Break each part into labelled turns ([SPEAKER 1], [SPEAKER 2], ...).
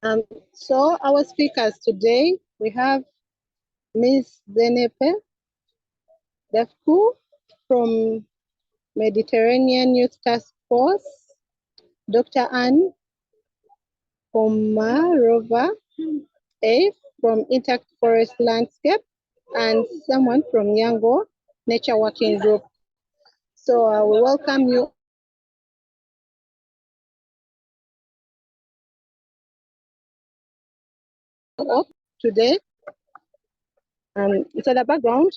[SPEAKER 1] Um, so our speakers today, we have Ms. Zenepe Defku from Mediterranean Youth Task Force, Dr. Anne Pomarova A from Intact Forest Landscape, and someone from Yango Nature Working Group. So I will welcome you all today. So the background,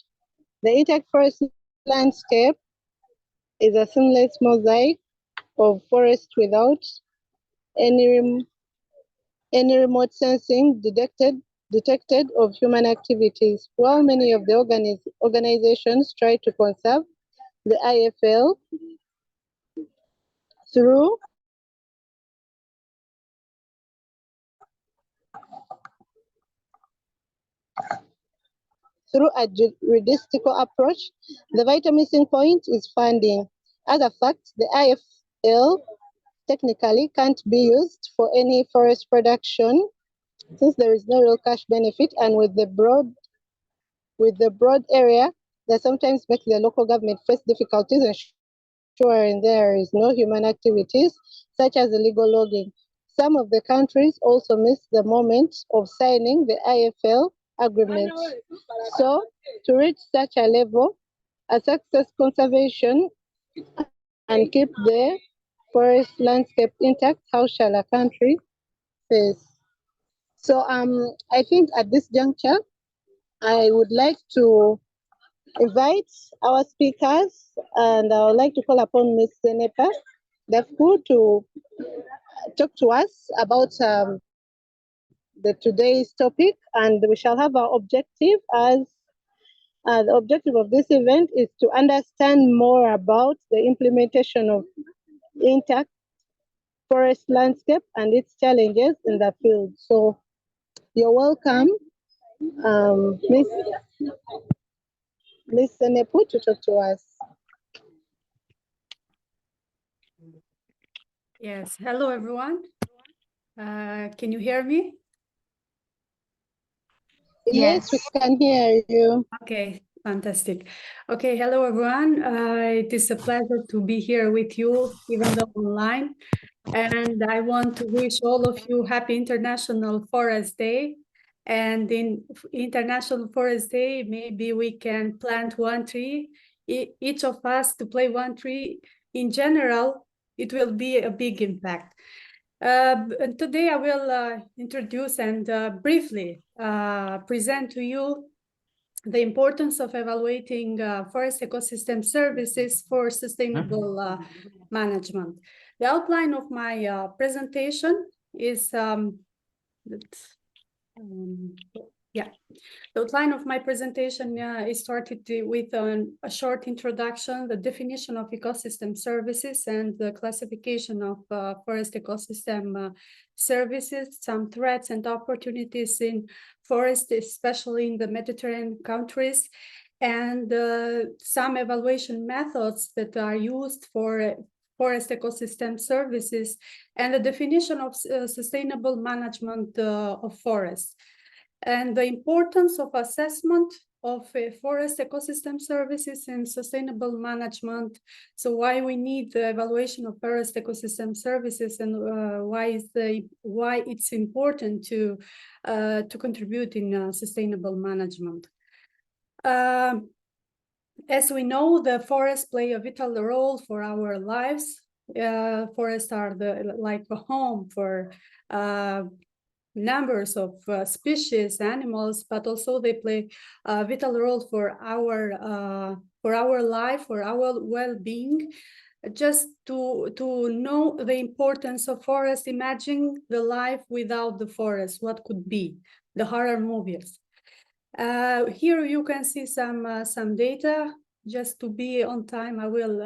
[SPEAKER 1] the Intact Forest Landscape is a seamless mosaic of forest without any remote sensing detected of human activities. While many of the organizations try to conserve the IFL through a jurisdictional approach, the vital missing point is funding. As a fact, the IFL technically can't be used for any forest production since there is no real cash benefit, and with the broad area that sometimes makes the local government face difficulties ensuring there is no human activities such as illegal logging. Some of the countries also miss the moment of signing the IFL agreement. So to reach such a level, a success conservation and keep the forest landscape intact, how shall a country face? So I think at this juncture, I would like to invite our speakers, and I would like to call upon Ms. Zenepa Defku to talk to us about the today's topic, and we shall have our objective as the objective of this event is to understand more about the implementation of intact forest landscape and its challenges in the field. So you're welcome, Ms. Zenepu, to talk to us.
[SPEAKER 2] Yes, hello everyone. Can you hear me?
[SPEAKER 1] Yes, we can hear you.
[SPEAKER 2] Okay, fantastic. Okay, hello everyone. It is a pleasure to be here with you, even though online. And I want to wish all of you happy International Forest Day. And in International Forest Day, maybe we can plant one tree, each of us to plant one tree. In general, it will be a big impact. Today I will introduce and briefly present to you the importance of evaluating forest ecosystem services for sustainable management. The outline of my presentation is the outline of my presentation is started with a short introduction, the definition of ecosystem services and the classification of forest ecosystem services, some threats and opportunities in forest, especially in the Mediterranean countries, and some evaluation methods that are used for forest ecosystem services, and the definition of sustainable management of forests, and the importance of assessment of forest ecosystem services and sustainable management. So why we need the evaluation of forest ecosystem services, and why it's important to contribute in sustainable management. As we know, the forests play a vital role for our lives. Forests are like a home for numbers of species, animals, but also they play a vital role for our life, for our well-being. Just to know the importance of forest, imagine the life without the forest, what could be, the horror movies. Here you can see some data. Just to be on time, I will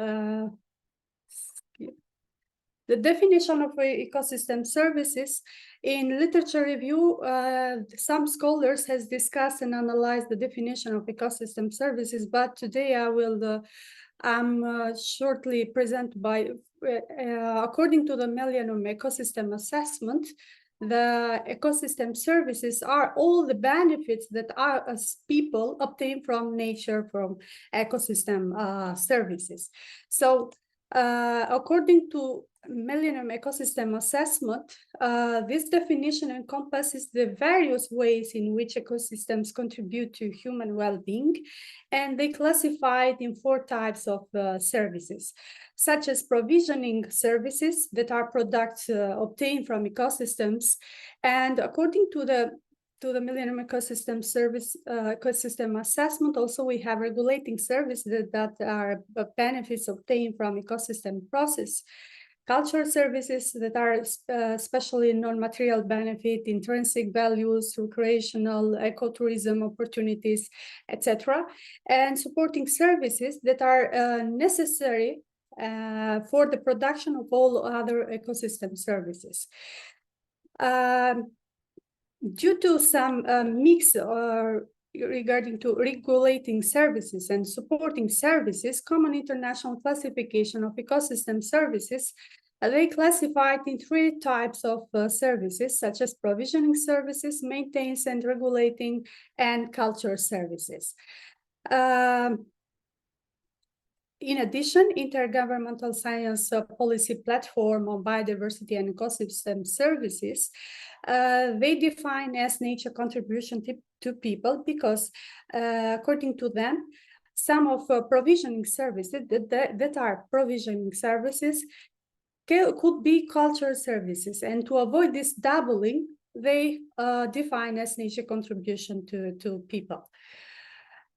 [SPEAKER 2] the definition of ecosystem services. In literature review, some scholars has discussed and analyzed the definition of ecosystem services, but today I will shortly present by, according to the Millennium Ecosystem Assessment, the ecosystem services are all the benefits that our as people obtain from nature, from ecosystem services. So according to Millennium Ecosystem Assessment, this definition encompasses the various ways in which ecosystems contribute to human well-being, and they classified in 4 types of services, such as provisioning services that are products obtained from ecosystems. And according to the Millennium Ecosystem Ecosystem Assessment, also we have regulating services that are benefits obtained from ecosystem process. Cultural services that are especially non-material benefit, intrinsic values, recreational, ecotourism opportunities, etc. And supporting services that are necessary for the production of all other ecosystem services. Due to some mix regarding to regulating services and supporting services, common international classification of ecosystem services, they classified in 3 types of services, such as provisioning services, maintenance and regulating, and culture services. In addition, Intergovernmental Science Policy Platform on Biodiversity and Ecosystem Services, they define as nature contribution to people because, according to them, some of provisioning services that are provisioning services could be cultural services. And to avoid this doubling, they define as nature contribution to people.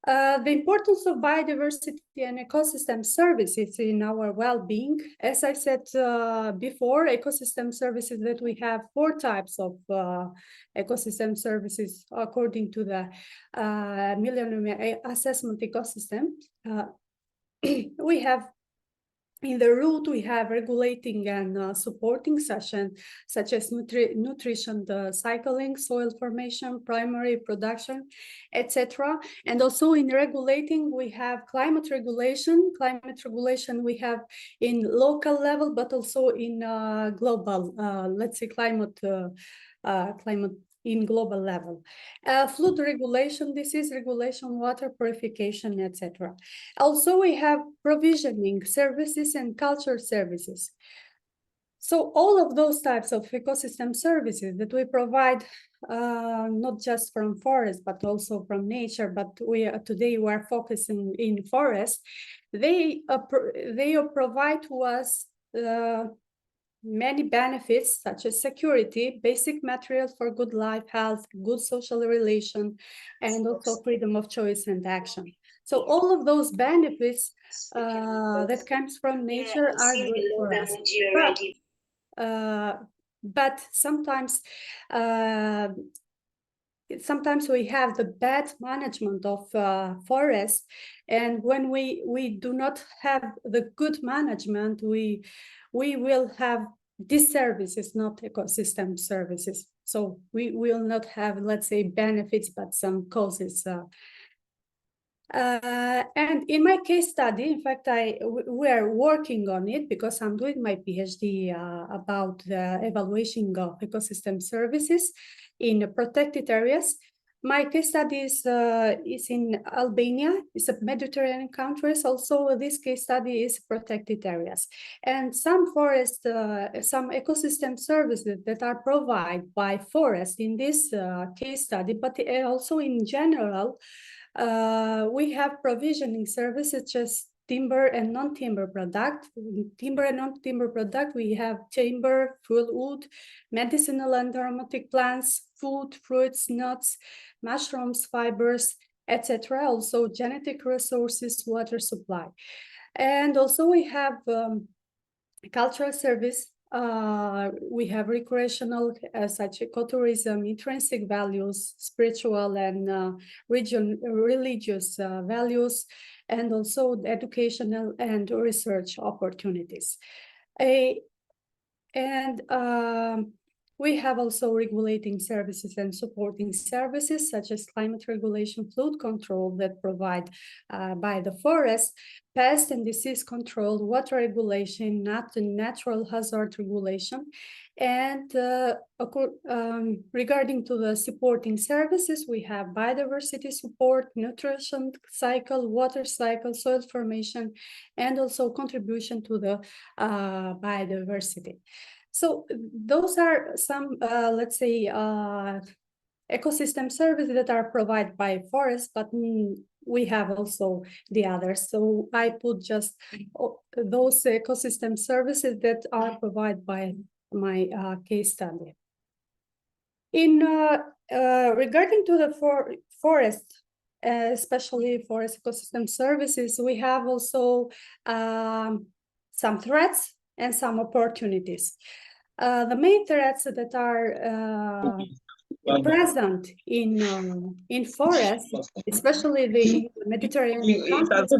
[SPEAKER 2] The importance of biodiversity and ecosystem services in our well-being. As I said before, ecosystem services that we have 4 types of ecosystem services according to the Millennium Assessment Ecosystem. We have in the root, we have regulating and supporting such as nutrition, the cycling, soil formation, primary production, etc. And also in regulating, we have climate regulation. Climate regulation we have in local level, but also in global, let's say climate in global level. Flood regulation, disease regulation, water purification, etc. Also, we have provisioning services and culture services. So all of those types of ecosystem services that we provide, not just from forest, but also from nature, but today we are focusing in forest, they provide to us many benefits such as security, basic materials for good life, health, good social relation, and also freedom of choice and action. So all of those benefits that comes from nature are good for us. But sometimes we have the bad management of forest, and when we do not have the good management, we will have these services, not ecosystem services. So we will not have, let's say, benefits, but some causes. And in my case study, in fact, we are working on it because I'm doing my PhD about the evaluation of ecosystem services in protected areas. My case study is in Albania. It's a Mediterranean countries. Also, this case study is protected areas. And some forest, some ecosystem services that are provided by forest in this case study, but also in general, we have provisioning services such as timber and non-timber product. Timber and non-timber product, we have timber, fuel wood, medicinal and aromatic plants, food, fruits, nuts, mushrooms, fibers, etc. Also genetic resources, water supply. And also we have cultural service. We have recreational, such ecotourism, intrinsic values, spiritual and religious values, and also educational and research opportunities. We have also regulating services and supporting services such as climate regulation, flood control that provide by the forest, pest and disease control, water regulation, natural hazard regulation. And regarding to the supporting services, we have biodiversity support, nutrition cycle, water cycle, soil formation, and also contribution to the biodiversity. So those are some, let's say, ecosystem services that are provided by forests, but we have also the others. So I put just those ecosystem services that are provided by my case study. In regarding to the forest, especially forest ecosystem services, we have also some threats and some opportunities. The main threats that are present in forests, especially the Mediterranean countries,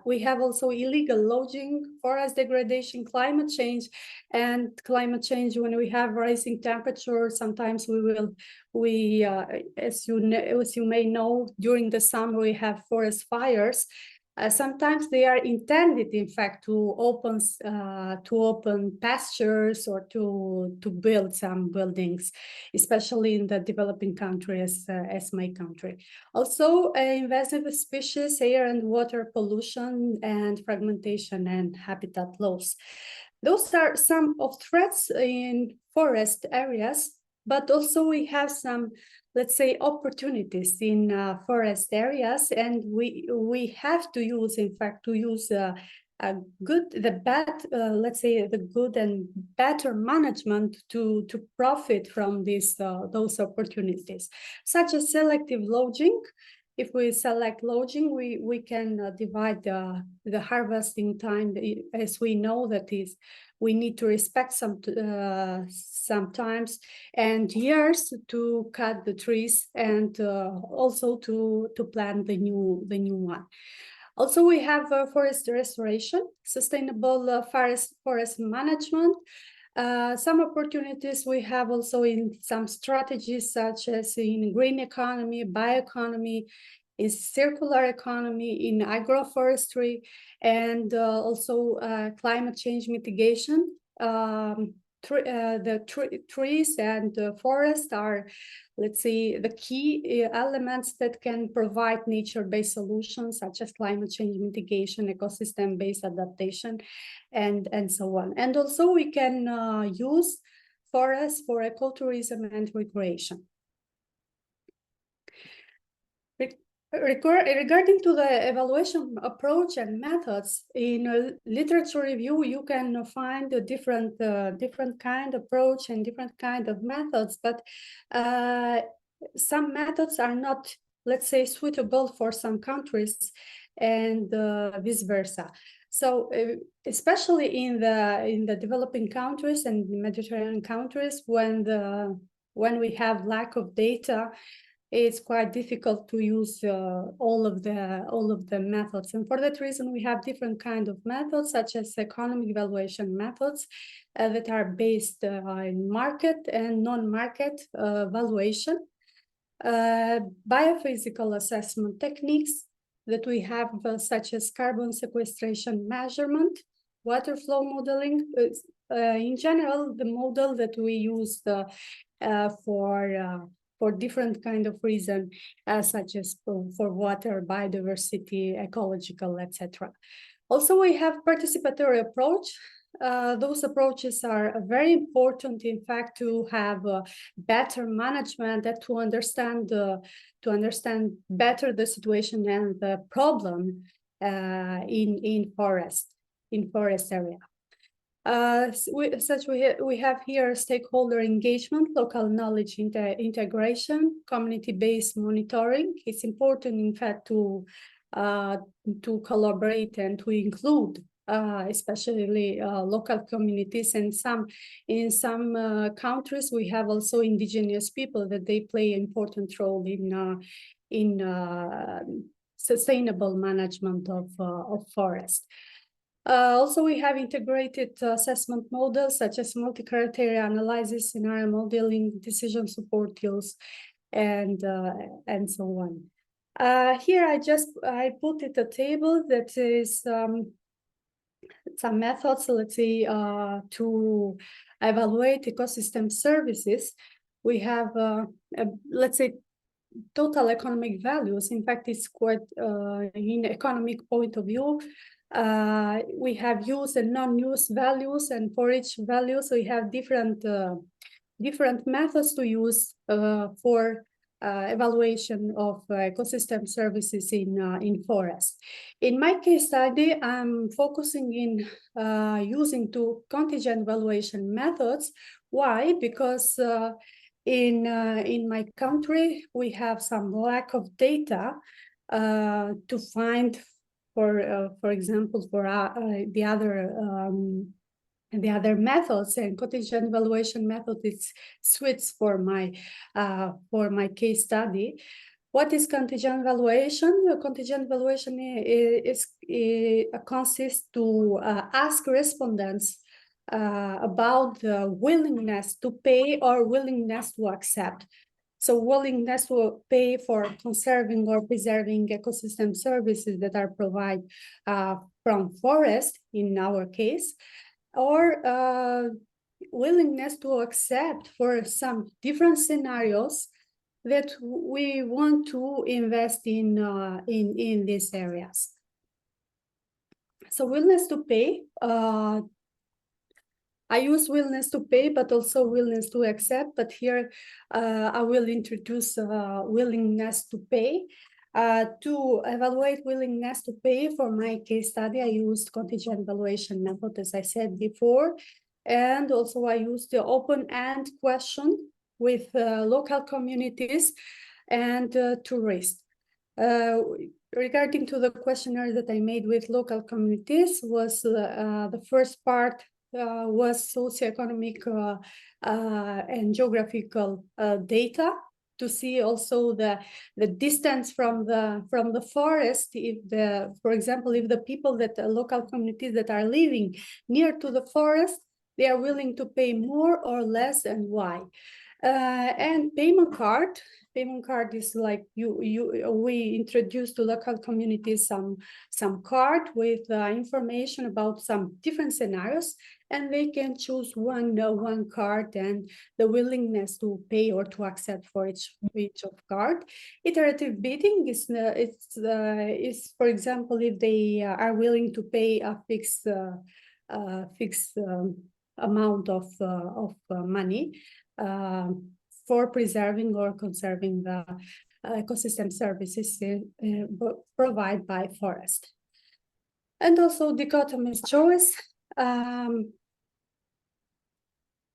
[SPEAKER 2] we have also illegal logging, forest degradation, climate change, and climate change. When we have rising temperature, sometimes as you may know, during the summer we have forest fires. Sometimes they are intended, in fact, to open pastures or to build some buildings, especially in the developing countries, as my country. Also, invasive species, air and water pollution, and fragmentation and habitat loss. Those are some of threats in forest areas, but also we have some, let's say, opportunities in forest areas, and we have to use, in fact, let's say the good and better management to profit from those opportunities, such as selective logging. If we select logging, we can divide the harvesting time, as we know that we need to respect sometimes and years to cut the trees and also to plant the new one. Also, we have forest restoration, sustainable forest management. Some opportunities we have also in some strategies, such as in green economy, bioeconomy, in circular economy, in agroforestry, and also climate change mitigation. Trees and forests are, let's say, the key elements that can provide nature-based solutions, such as climate change mitigation, ecosystem-based adaptation, and so on. And also we can use forests for ecotourism and recreation. Regarding to the evaluation approach and methods, in literature review, you can find a different kind of approach and different kind of methods, but some methods are not, let's say, suitable for some countries, and vice versa. So especially in the developing countries and the Mediterranean countries, when we have lack of data, it's quite difficult to use all of the methods, and for that reason we have different kind of methods, such as economic evaluation methods that are based in market and non-market valuation, biophysical assessment techniques that we have, such as carbon sequestration measurement, water flow modeling. In general, the model that we use for different kind of reason, such as for water, biodiversity, ecological, etc. Also, we have participatory approach. Those approaches are very important, in fact, to have better management and to understand better the situation and the problem in forest area. We have here stakeholder engagement, local knowledge integration, community-based monitoring. It's important, in fact, to collaborate and to include especially local communities, and in some countries we have also indigenous people that they play an important role in sustainable management of forest. Also, we have integrated assessment models such as multi-criteria analysis, scenario modeling, decision support tools, and so on. Here, I put it a table that is some methods, let's say, to evaluate ecosystem services. We have, let's say, total economic values. In fact, it's quite in economic point of view. We have use and non-use values, and for each value, so we have different methods to use for evaluation of ecosystem services in forest. In my case study, I'm focusing in using two contingent valuation methods. Why? Because in my country, we have some lack of data to find, for example, for the other methods, and contingent valuation method is suits for my case study. What is contingent valuation? Contingent valuation consists to ask respondents about the willingness to pay or willingness to accept. So willingness to pay for conserving or preserving ecosystem services that are provided from forest, in our case, or willingness to accept for some different scenarios that we want to invest in these areas. So willingness to pay, I use willingness to pay, but also willingness to accept. But here I will introduce willingness to pay. To evaluate willingness to pay for my case study, I used contingent valuation method, as I said before. And also I used the open-end question with local communities and tourists. Regarding to the questionnaire that I made with local communities, was the first part was socioeconomic and geographical data, to see also the distance from the forest. If for example, if the people the local communities that are living near to the forest, they are willing to pay more or less, and why. And payment card is like we introduce to local communities some card with information about some different scenarios, and they can choose one card and the willingness to pay or to accept for each of card. Iterative bidding is for example, if they are willing to pay a fixed amount of money for preserving or conserving the ecosystem services provided by forest. And also dichotomous choice.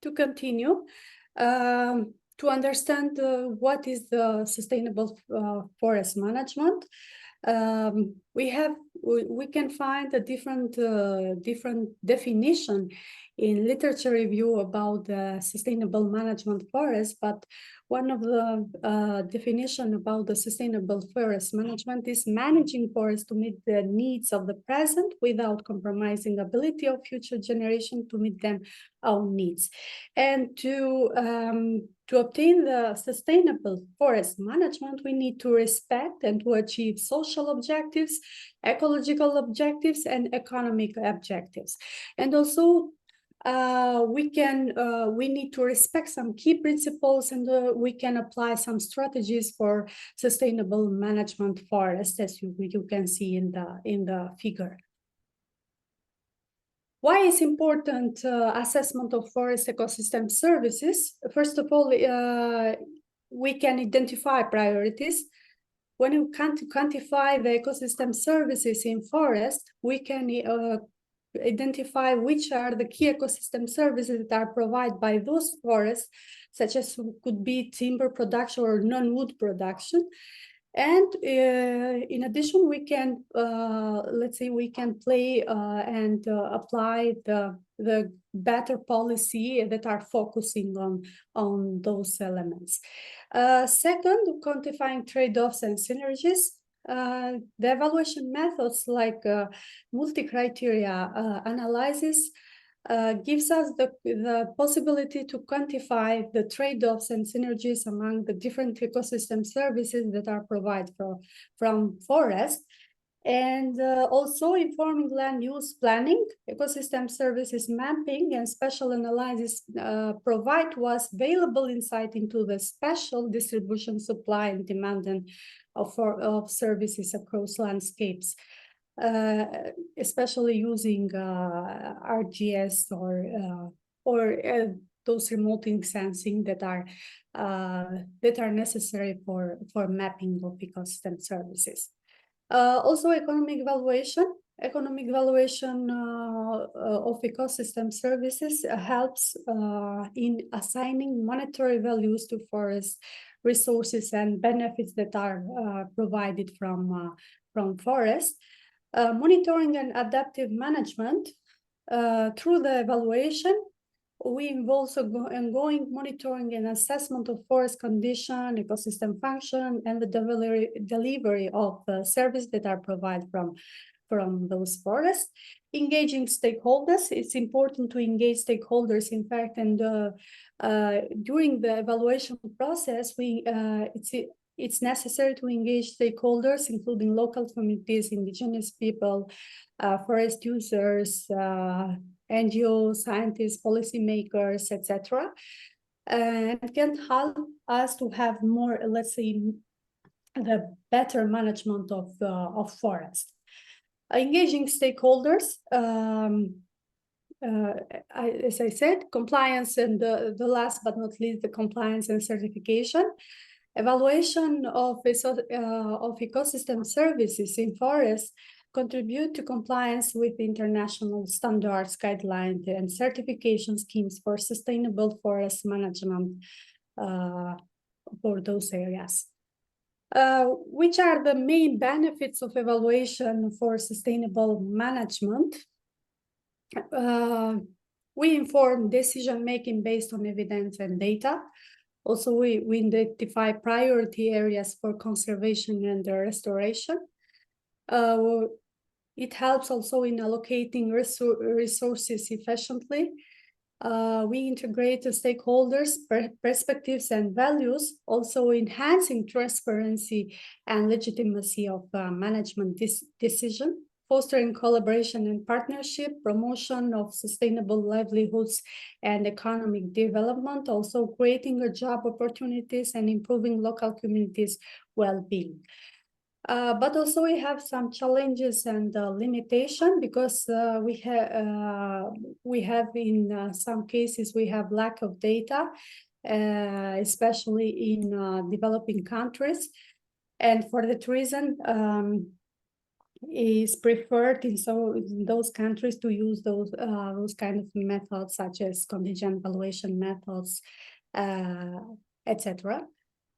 [SPEAKER 2] To continue, to understand what is the sustainable forest management, we can find a different definition in literature review about the sustainable management forest, but one of the definition about the sustainable forest management is managing forests to meet the needs of the present without compromising ability of future generation to meet their own needs. And to obtain the sustainable forest management, we need to respect and to achieve social objectives, ecological objectives, and economic objectives. And also we need to respect some key principles, and we can apply some strategies for sustainable management forest, as you can see in the figure. Why is important assessment of forest ecosystem services? First of all, we can identify priorities. When you quantify the ecosystem services in forest, we can identify which are the key ecosystem services that are provided by those forests, such as could be timber production or non-wood production. And in addition, we can, let's say, we can play and apply the better policy that are focusing on those elements. Second, quantifying trade-offs and synergies. The evaluation methods like multi-criteria analysis gives us the possibility to quantify the trade-offs and synergies among the different ecosystem services that are provided from forest, and also informing land use planning, ecosystem services mapping, and spatial analysis provide to us valuable insight into the spatial distribution, supply, and demand of services across landscapes. Especially using RGS or those remote sensing that are necessary for mapping of ecosystem services. Also, economic valuation. Economic valuation of ecosystem services helps in assigning monetary values to forest resources and benefits that are provided from forest. Monitoring and adaptive management. Through the evaluation, we involve ongoing monitoring and assessment of forest condition, ecosystem function, and the delivery of services that are provided from those forests. Engaging stakeholders. It's important to engage stakeholders, in fact, and during the evaluation process, it's necessary to engage stakeholders, including local communities, indigenous people, forest users, NGOs, scientists, policymakers, etc. And can help us to have more, let's say, the better management of forest. Engaging stakeholders, as I said, compliance, and the last but not least, the compliance and certification. Evaluation of ecosystem services in forests contribute to compliance with international standards, guidelines, and certification schemes for sustainable forest management for those areas. Which are the main benefits of evaluation for sustainable management? We inform decision-making based on evidence and data. Also, we identify priority areas for conservation and restoration. It helps also in allocating resources efficiently. We integrate the stakeholders' perspectives and values, also enhancing transparency and legitimacy of management decision, fostering collaboration and partnership, promotion of sustainable livelihoods and economic development, also creating job opportunities and improving local communities' well-being. But also we have some challenges and limitations, because we have in some cases we have lack of data, especially in developing countries, and for that reason is preferred in those countries to use those kind of methods, such as contingent valuation methods, etc.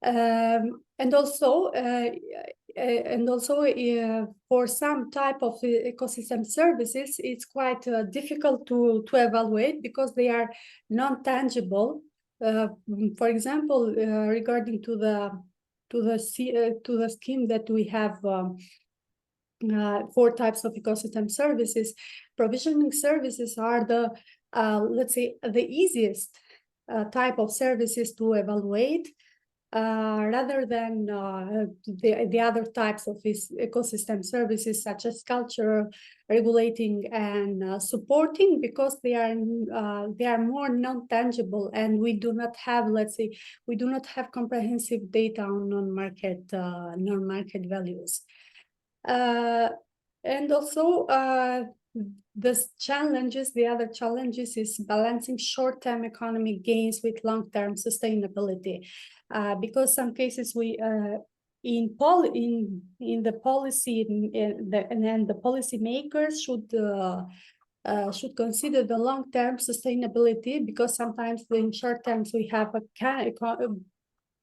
[SPEAKER 2] And also for some type of ecosystem services, it's quite difficult to evaluate, because they are non-tangible. For example, regarding to the scheme that we have, 4 types of ecosystem services, provisioning services are the let's say the easiest type of services to evaluate, rather than the other types of these ecosystem services, such as culture, regulating, and supporting, because they are more non-tangible, and we do not have, let's say, we do not have comprehensive data on non-market values. And also the other challenges is balancing short-term economic gains with long-term sustainability, because some cases we in the policy and the policy makers should consider the long-term sustainability, because sometimes in short terms we have a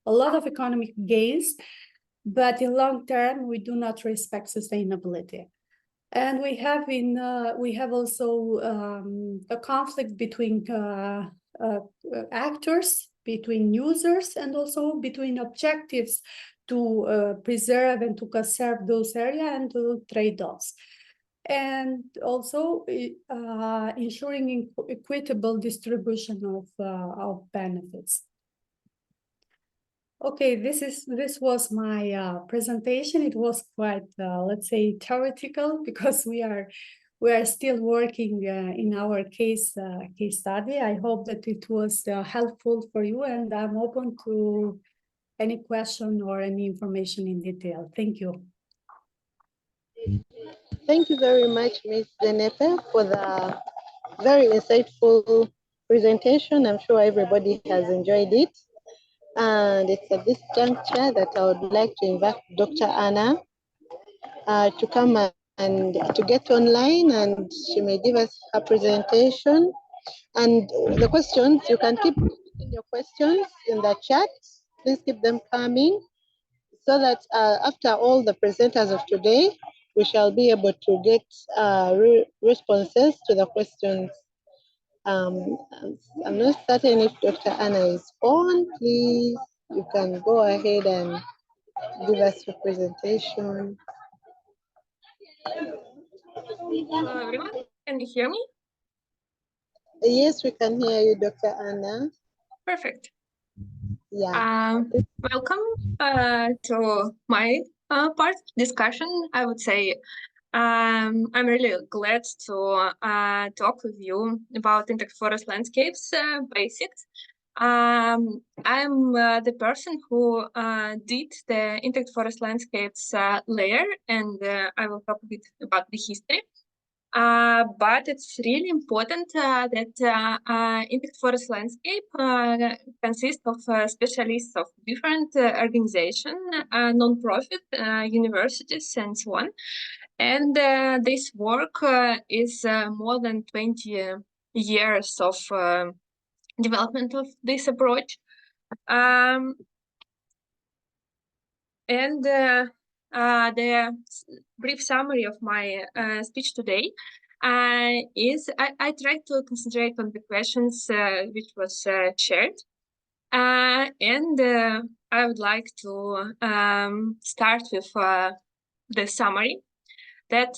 [SPEAKER 2] lot of economic gains, but in long term we do not respect sustainability. And we have also a conflict between actors, between users, and also between objectives to preserve and to conserve those areas and to trade-offs. And also ensuring equitable distribution of benefits. Okay, this was my presentation. It was quite, let's say, theoretical because we are still working in our case study. I hope that it was helpful for you, and I'm open to any question or any information in detail. Thank you.
[SPEAKER 1] Thank you very much, Ms. Zenepe, for the very insightful presentation. I'm sure everybody has enjoyed it. And it's at this juncture that I would like to invite Dr. Anna to come and to get online, and she may give us her presentation. And the questions, you can keep putting your questions in the chat. Please keep them coming so that after all the presenters of today, we shall be able to get responses to the questions. I'm not certain if Dr. Anna is on. Please, you can go ahead and give us your presentation.
[SPEAKER 3] Hello, everyone. Can you hear me?
[SPEAKER 1] Yes, we can hear you, Dr. Anna.
[SPEAKER 3] Perfect.
[SPEAKER 1] Yeah.
[SPEAKER 3] Welcome to my part discussion. I would say I'm really glad to talk with you about intact forest landscapes basics. I'm the person who did the intact forest landscapes layer, and I will talk a bit about the history. But it's really important that intact forest landscape consists of specialists of different organizations, non-profit, universities, and so on. And this work is more than 20 years of development of this approach. And the brief summary of my speech today is I tried to concentrate on the questions which was shared. And I would like to start with the summary that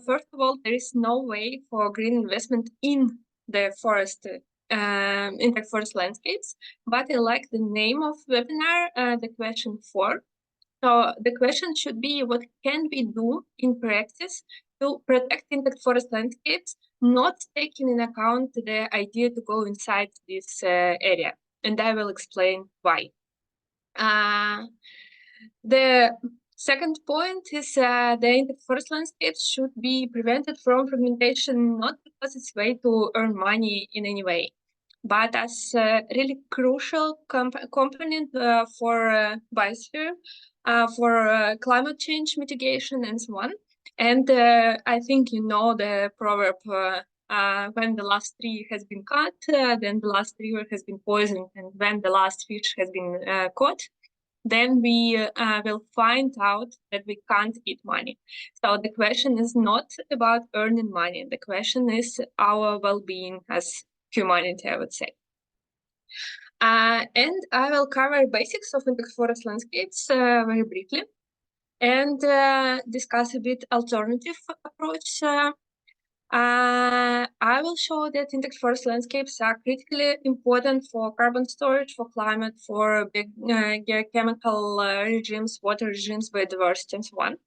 [SPEAKER 3] first of all, there is no way for green investment in the forest, intact forest landscapes, but I like the name of webinar, the question 4. So the question should be, what can we do in practice to protect intact forest landscapes, not taking into account the idea to go inside this area? And I will explain why. The second point is the intact forest landscapes should be prevented from fragmentation, not because it's a way to earn money in any way, but as a really crucial component for biosphere, for climate change mitigation, and so on. And I think you know the proverb, when the last tree has been cut, then the last river has been poisoned, and when the last fish has been caught, then we will find out that we can't eat money. So the question is not about earning money. The question is our well-being as humanity, I would say. And I will cover basics of intact forest landscapes very briefly, and discuss a bit alternative approach. I will show that intact forest landscapes are critically important for carbon storage, for climate, for big chemical regimes, water regimes, biodiversity, and so on.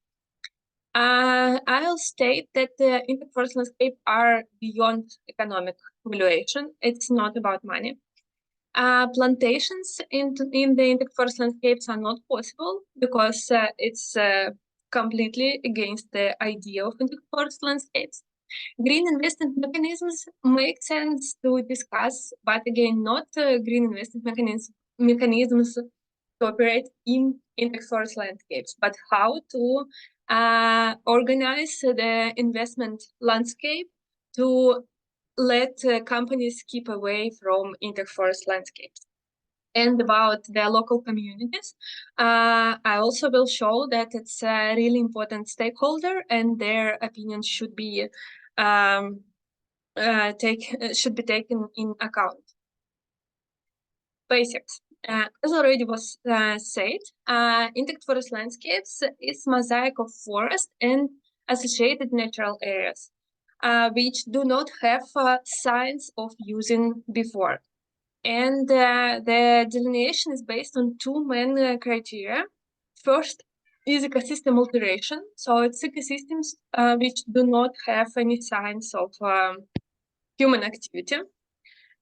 [SPEAKER 3] I'll state that the intact forest landscape are beyond economic valuation. It's not about money. Plantations in the intact forest landscapes are not possible because it's completely against the idea of intact forest landscapes. Green investment mechanisms make sense to discuss, but again, not green investment mechanisms to operate in intact forest landscapes, but how to organize the investment landscape to let companies keep away from intact forest landscapes. And about the local communities, I also will show that it's a really important stakeholder, and their opinions should be taken in account. Basics. as already was said, intact forest landscapes is mosaic of forest and associated natural areas, which do not have signs of using before. And the delineation is based on two main criteria. First is ecosystem alteration. So it's ecosystems which do not have any signs of human activity.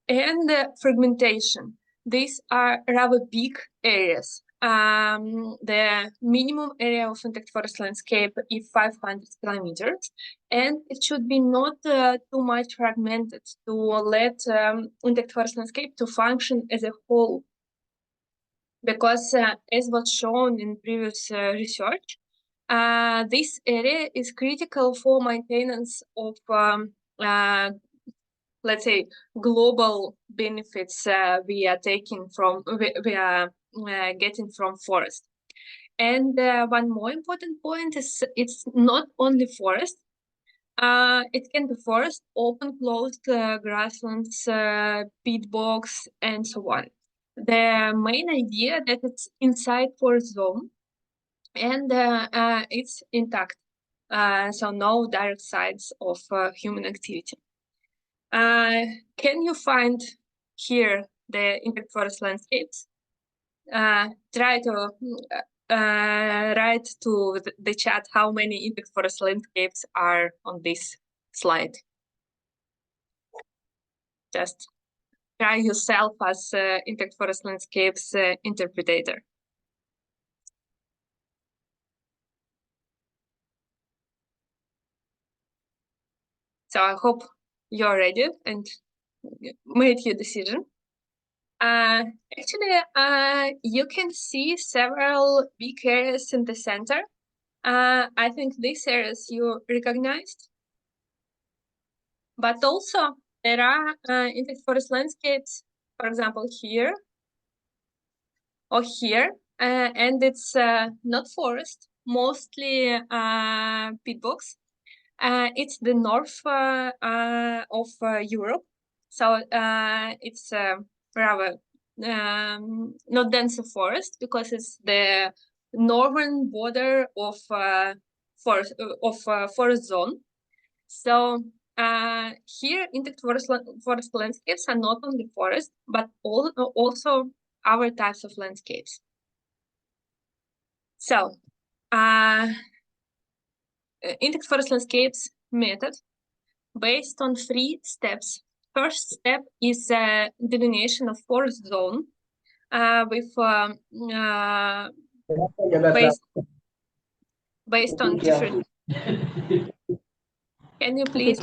[SPEAKER 3] And fragmentation. These are rather big areas. The minimum area of intact forest landscape is 500 kilometers, and it should be not too much fragmented to let intact forest landscape to function as a whole. Because as was shown in previous research, this area is critical for maintenance of let's say, global benefits we are taking from, we are getting from forest. And one more important point is it's not only forest. It can be forest, open, closed grasslands, peat bogs, and so on. The main idea that it's inside forest zone and it's intact. So no direct signs of human activity. Can you find here the intact forest landscapes? Try to write to the chat how many intact forest landscapes are on this slide. Just try yourself as intact forest landscapes interpreter. So I hope you're ready and made your decision. Actually, you can see several big areas in the center. I think these areas you recognized. But also there are intact forest landscapes, for example, here or here, and it's not forest, mostly peat bogs. It's the north of Europe, so it's rather not dense forest because it's the northern border of forest zone. So here intact forest landscapes are not only forest but also other types of landscapes. So intact forest landscapes method based on 3 steps. First step is delineation of forest zone with based on different. Can you please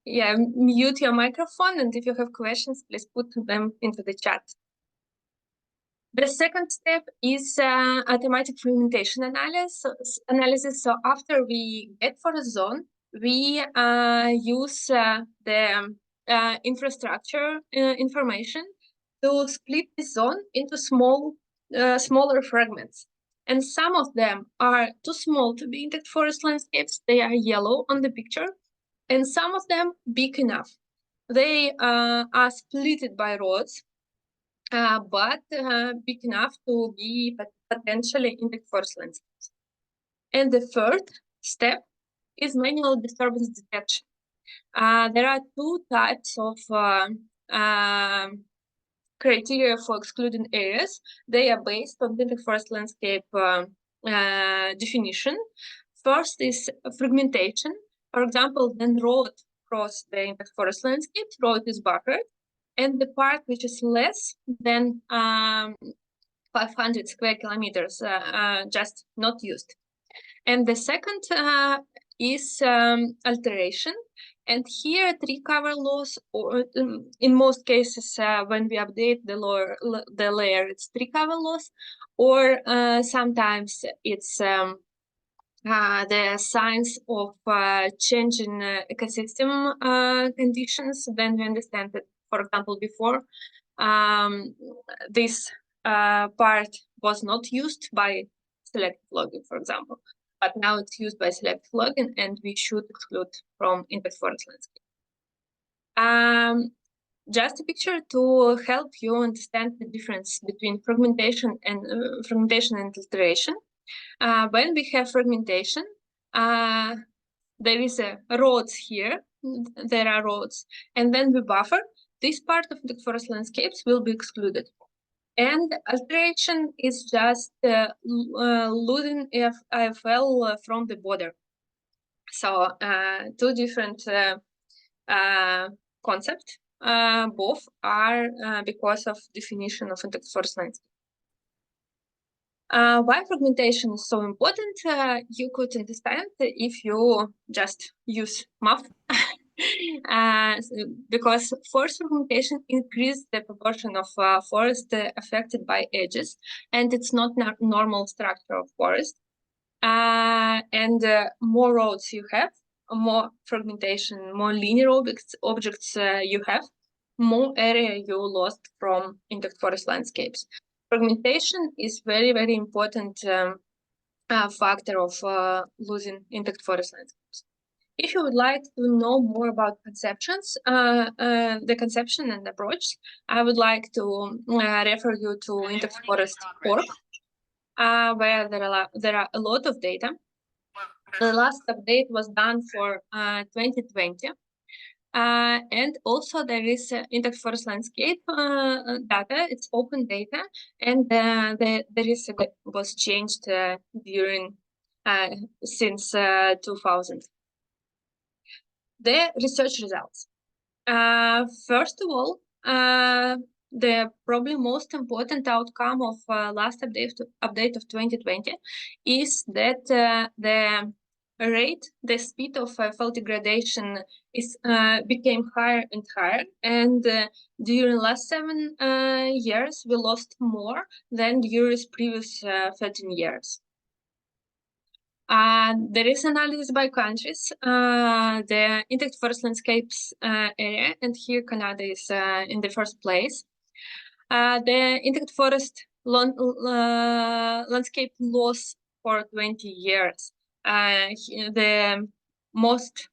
[SPEAKER 3] mute your microphone, and if you have questions, please put them into the chat. The second step is automatic fragmentation analysis. So after we get forest zone, we use the infrastructure information to split the zone into smaller fragments. And some of them are too small to be intact forest landscapes. They are yellow on the picture. And some of them big enough. They are splitted by roads, but big enough to be potentially intact forest landscapes. And the third step is manual disturbance detection. There are 2 types of criteria for excluding areas. They are based on intact forest landscape definition. First is fragmentation. For example, when road cross the intact forest landscape, road is buffered, and the part which is less than 500 square kilometers just not used. And the second is alteration. And here tree cover loss, or in most cases when we update the layer, it's tree cover loss, or sometimes it's the signs of changing ecosystem conditions. Then we understand that, for example, before this part was not used by selective logging, for example, but now it's used by selective logging, and we should exclude from intact forest landscape. Just a picture to help you understand the difference between fragmentation and alteration. When we have fragmentation, there is a roads here. There are roads, and then we buffer. This part of the forest landscapes will be excluded. And alteration is just losing IFL from the border. So two different concepts. Both are because of definition of intact forest landscape. Why fragmentation is so important? You could understand if you just use math. Because forest fragmentation increases the proportion of forest affected by edges, and it's not normal structure of forest. And more roads you have, more fragmentation, more linear objects you have, more area you lost from intact forest landscapes. Fragmentation is very, very important factor of losing intact forest landscapes. If you would like to know more about conceptions, the conception and approach, I would like to refer you to intact forest org, where there are a lot of data. The last update was done for 2020. And also there is intact forest landscape data. It's open data, and there is was changed during since 2000. The research results. First of all, the probably most important outcome of last update of 2020 is that the speed of FL degradation is became higher and higher, and during last 7 years we lost more than during previous 13 years. There is analysis by countries, the intact forest landscapes area, and here Canada is in the first place. The intact forest landscape loss for 20 years. The most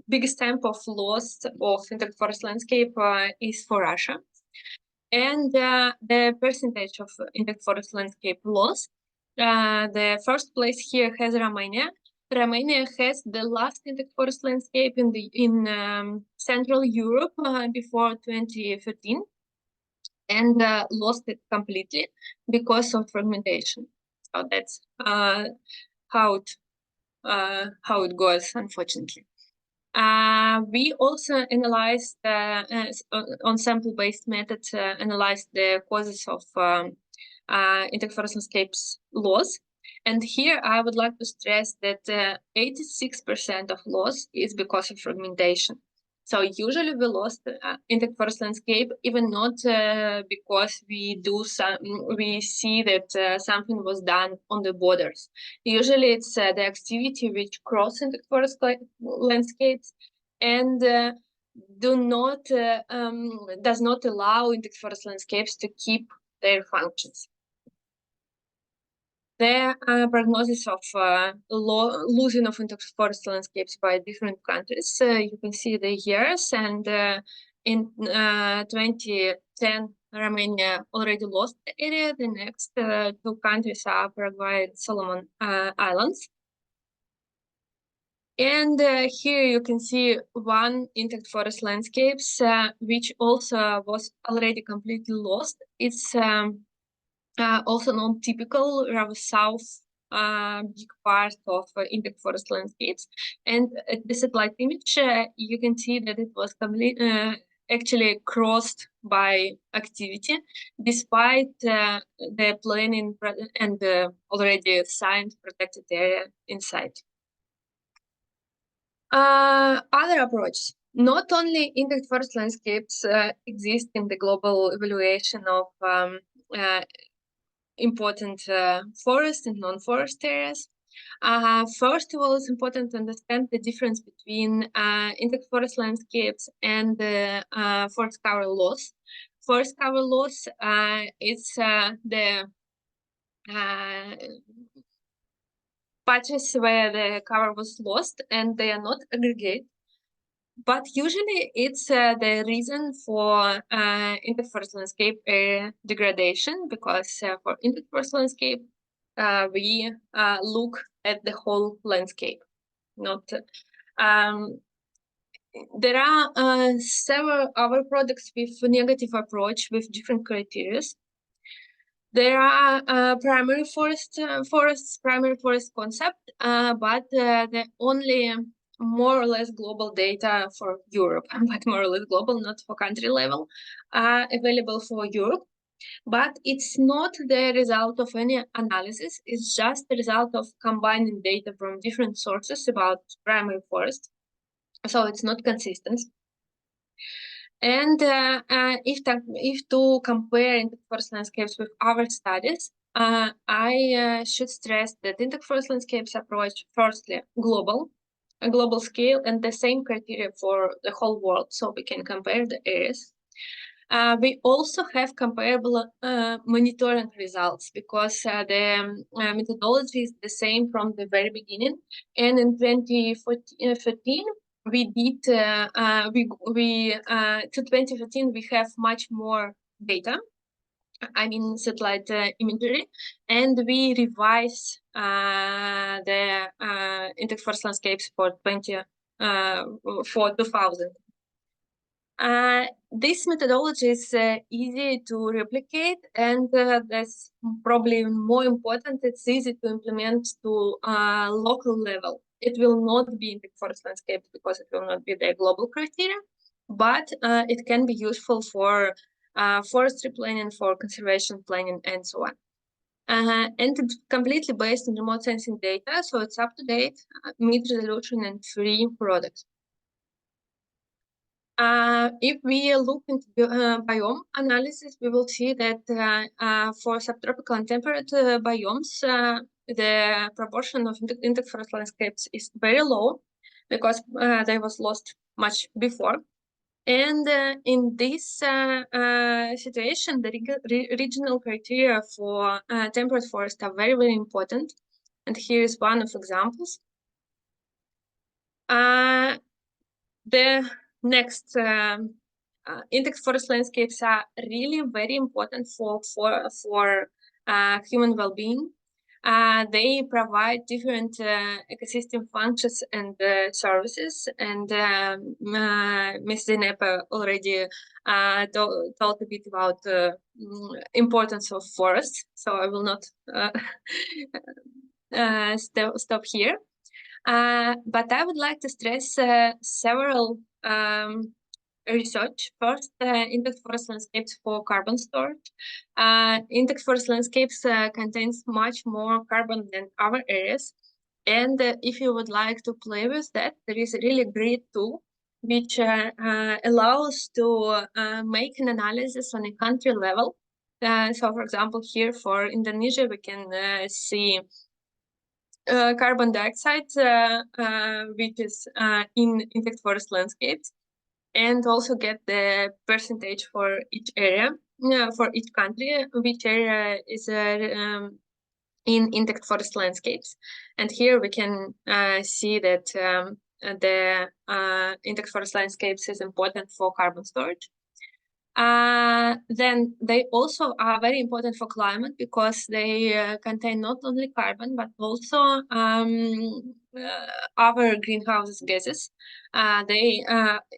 [SPEAKER 3] biggest temp of loss of intact forest landscape is for Russia. And the percentage of intact forest landscape loss, the first place here has Romania. Romania has the last intact forest landscape in Central Europe before 2013, and lost it completely because of fragmentation. So that's how it goes, unfortunately. We also analyzed on sample-based methods, analyzed the causes of intact forest landscapes loss. And here I would like to stress that 86% of loss is because of fragmentation. So usually we lost intact forest landscape, even not because we see that something was done on the borders. Usually it's the activity which cross intact forest landscapes and does not allow intact forest landscapes to keep their functions. The prognosis of losing of intact forest landscapes by different countries. You can see the years, and in 2010, Romania already lost the area. The next two countries are Paraguay and Solomon Islands. And here you can see one intact forest landscapes, which also was already completely lost. It's also non-typical rather south big part of intact forest landscapes. And at the satellite image, you can see that it was actually crossed by activity, despite the planning and the already signed protected area inside. Other approach. Not only intact forest landscapes exist in the global evaluation of important forest and non-forest areas. First of all, it's important to understand the difference between intact forest landscapes and forest cover loss. Forest cover loss, it's the patches where the cover was lost, and they are not aggregate. But usually it's the reason for intact forest landscape area degradation, because for intact forest landscape, we look at the whole landscape, not there are several other products with negative approach with different criteria. There are primary forests, primary forest concept, but the only more or less global data for Europe, but more or less global, not for country level, are available for Europe. But it's not the result of any analysis, it's just the result of combining data from different sources about primary forest. So it's not consistent. And if to compare intact forest landscapes with other studies, I should stress that intact forest landscapes approach firstly a global scale and the same criteria for the whole world, so we can compare the areas. We also have comparable monitoring results, because the methodology is the same from the very beginning. And in 2013, we did to 2015 we have much more data, I mean satellite imagery, and we revise the intact forest landscapes for 2000. This methodology is easy to replicate, and that's probably more important, it's easy to implement to local level. It will not be intact forest landscapes because it will not be the global criteria, but it can be useful for forestry planning, for conservation planning, and so on. And it's completely based on remote sensing data, so it's up to date, mid-resolution, and free product. If we look into biome analysis, we will see that for subtropical and temperate biomes, the proportion of intact forest landscapes is very low, because they was lost much before. And in this situation, the regional criteria for temperate forest are very, very important. And here is one of examples. The next intact forest landscapes are really very important for human well-being. They provide different ecosystem functions and services, and Ms. Zenepa already told a bit about the importance of forests, so I will not stop here. But I would like to stress several research. First, intact forest landscapes for carbon storage. Intact forest landscapes contains much more carbon than other areas. And if you would like to play with that, there is a really great tool which allows to make an analysis on a country level. So, for example, here for Indonesia, we can see carbon dioxide, which is in intact forest landscapes, and also get the percentage for each area, for each country, which area is in intact forest landscapes. And here we can see that the intact forest landscapes is important for carbon storage. Then they also are very important for climate, because they contain not only carbon but also other greenhouse gases. They,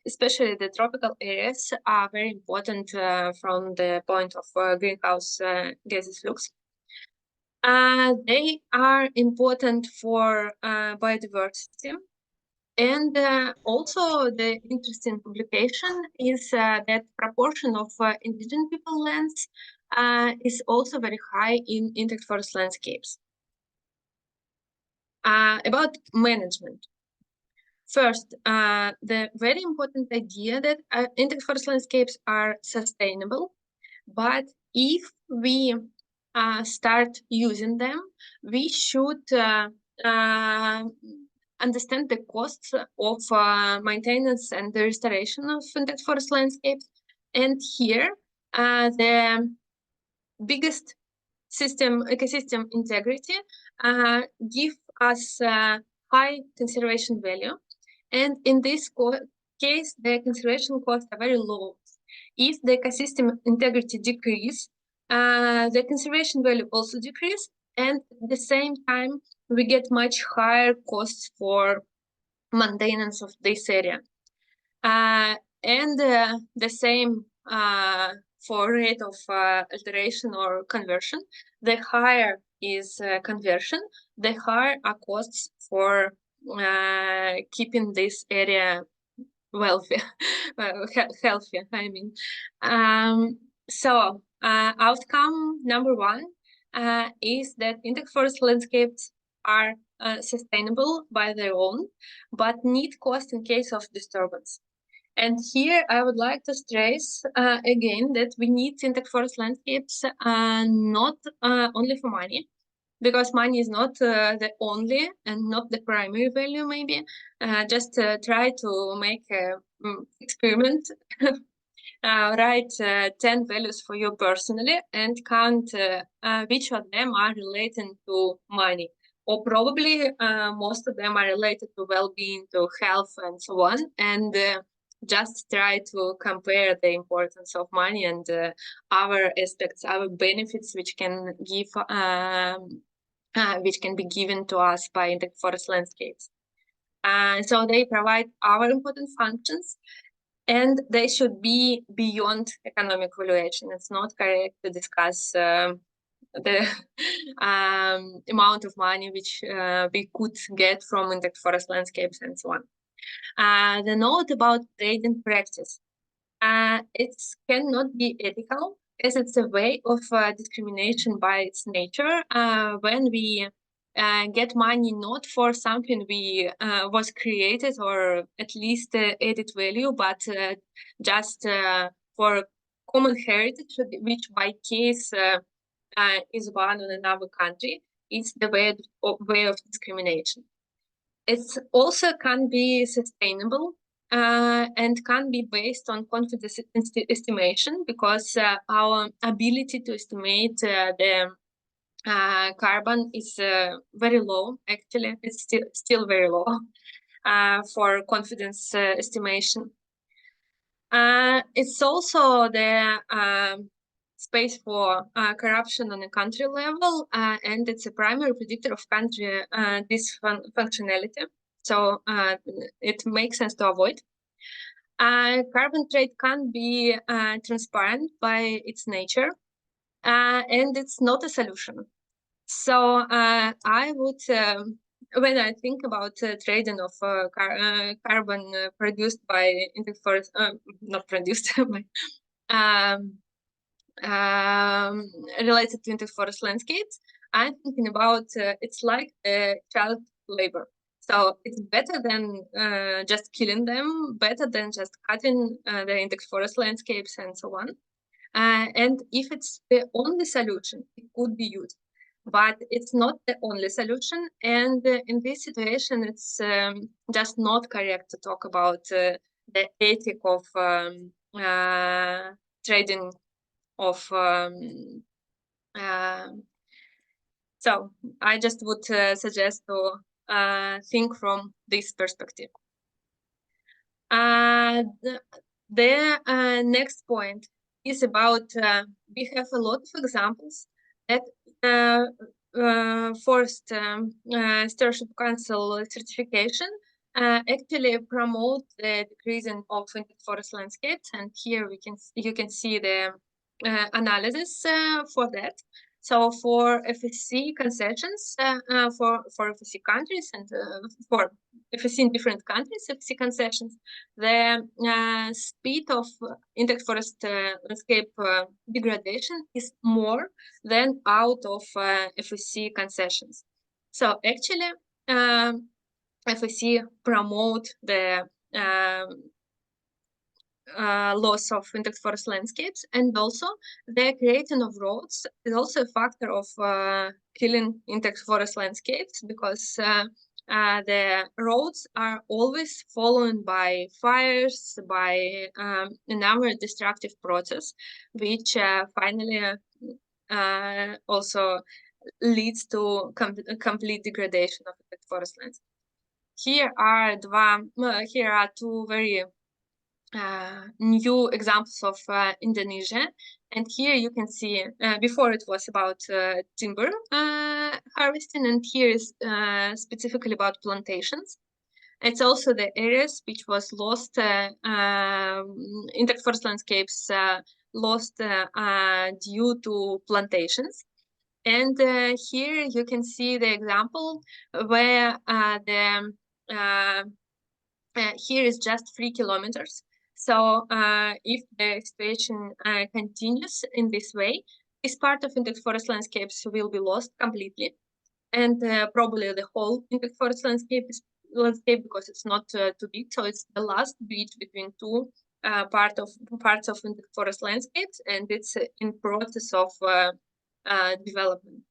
[SPEAKER 3] especially the tropical areas, are very important from the point of greenhouse gases flux. They are important for biodiversity. And also the interesting publication is that proportion of indigenous people lands is also very high in intact forest landscapes. About management. First, the very important idea that intact forest landscapes are sustainable, but if we start using them, we should understand the costs of maintenance and the restoration of intact forest landscapes. And here, the biggest ecosystem integrity give us high conservation value. And in this case, the conservation costs are very low. If the ecosystem integrity decrease, the conservation value also decrease, and at the same time, we get much higher costs for maintenance of this area. And the same for rate of alteration or conversion. The higher is conversion, the higher are costs for keeping this area wealthy, healthy, I mean. So outcome number one is that intact forest landscapes are sustainable by their own, but need cost in case of disturbance. And here I would like to stress again that we need intact forest landscapes not only for money, because money is not the only and not the primary value, maybe. Just try to make an experiment, write 10 values for you personally and count which of them are related to money. Or probably most of them are related to well-being, to health, and so on. And just try to compare the importance of money and our aspects, our benefits, which can give, which can be given to us by intact forest landscapes. So they provide our important functions, and they should be beyond economic valuation. It's not correct to discuss the amount of money which we could get from intact forest landscapes and so on. The note about trading practice. It cannot be ethical, as it's a way of discrimination by its nature. When we get money not for something we was created or at least added value, but just for common heritage, which by case is one in another country, it's the way of discrimination. It also can be sustainable and can be based on confidence estimation, because our ability to estimate the carbon is very low. Actually, it's still very low for confidence estimation. It's also the space for corruption on a country level, and it's a primary predictor of country dysfunctionality. So it makes sense to avoid. Carbon trade can be transparent by its nature, and it's not a solution. So I would, when I think about trading of carbon produced by intact forest, not produced, by, related to intact forest landscapes, I'm thinking about it's like child labor. So it's better than just killing them, better than just cutting the intact forest landscapes and so on. And if it's the only solution, it could be used. But it's not the only solution. And in this situation, it's just not correct to talk about the ethic of trading of so I just would suggest to think from this perspective. The next point is about we have a lot of examples that Forest Stewardship Council certification actually promote the decreasing of intact forest landscapes, and here you can see the analysis for that. So for FSC concessions, for FSC countries and for FSC in different countries, FSC concessions, the speed of intact forest landscape degradation is more than out of FSC concessions. So actually, FSC promote the loss of intact forest landscapes, and also the creating of roads is also a factor of killing intact forest landscapes, because the roads are always followed by fires, by another destructive process, which finally also leads to complete degradation of intact forest landscapes. Here are two very new examples of Indonesia. And here you can see, before it was about timber harvesting, and here is specifically about plantations. It's also the areas which was lost, intact forest landscapes lost due to plantations. And here you can see the example where here is just 3 kilometers. So if the situation continues in this way, this part of intact forest landscapes will be lost completely. And probably the whole intact forest landscape, because it's not too big. So it's the last bridge between two parts of intact forest landscapes, and it's in process of development.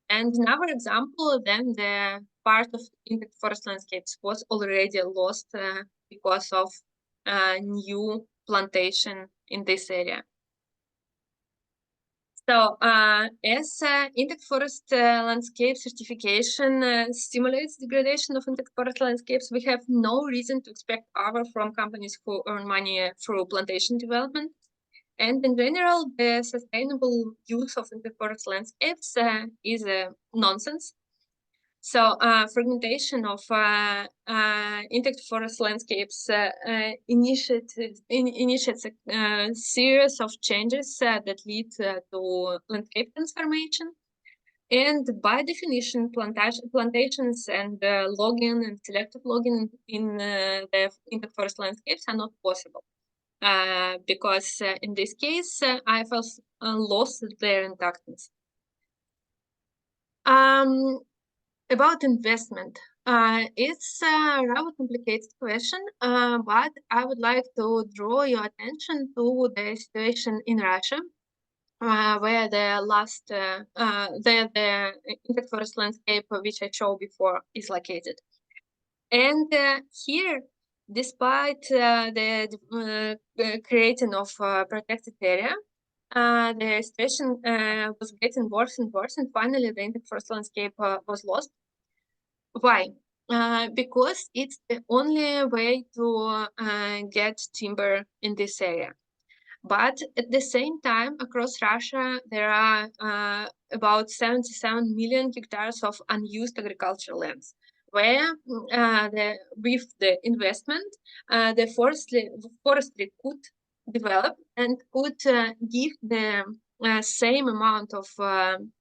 [SPEAKER 3] And another example, then the part of intact forest landscapes was already lost because of new plantation in this area. So as intact forest landscape certification stimulates degradation of intact forest landscapes, we have no reason to expect other from companies who earn money through plantation development. And in general, the sustainable use of intact forest landscapes is a nonsense. So fragmentation of intact forest landscapes initiates a series of changes that lead to landscape transformation. And by definition, plantations and logging and selective logging in the intact forest landscapes are not possible. Because in this case, IFSA lost their intactness. About investment, it's a rather complicated question, but I would like to draw your attention to the situation in Russia, where the intact forest landscape, which I showed before, is located. And here, despite the creating of protected area, the situation was getting worse and worse, and finally the intact forest landscape was lost. Why? Because it's the only way to get timber in this area. But at the same time, across Russia, there are about 77 million hectares of unused agricultural lands, where with the investment, the forestry could develop and could give the same amount of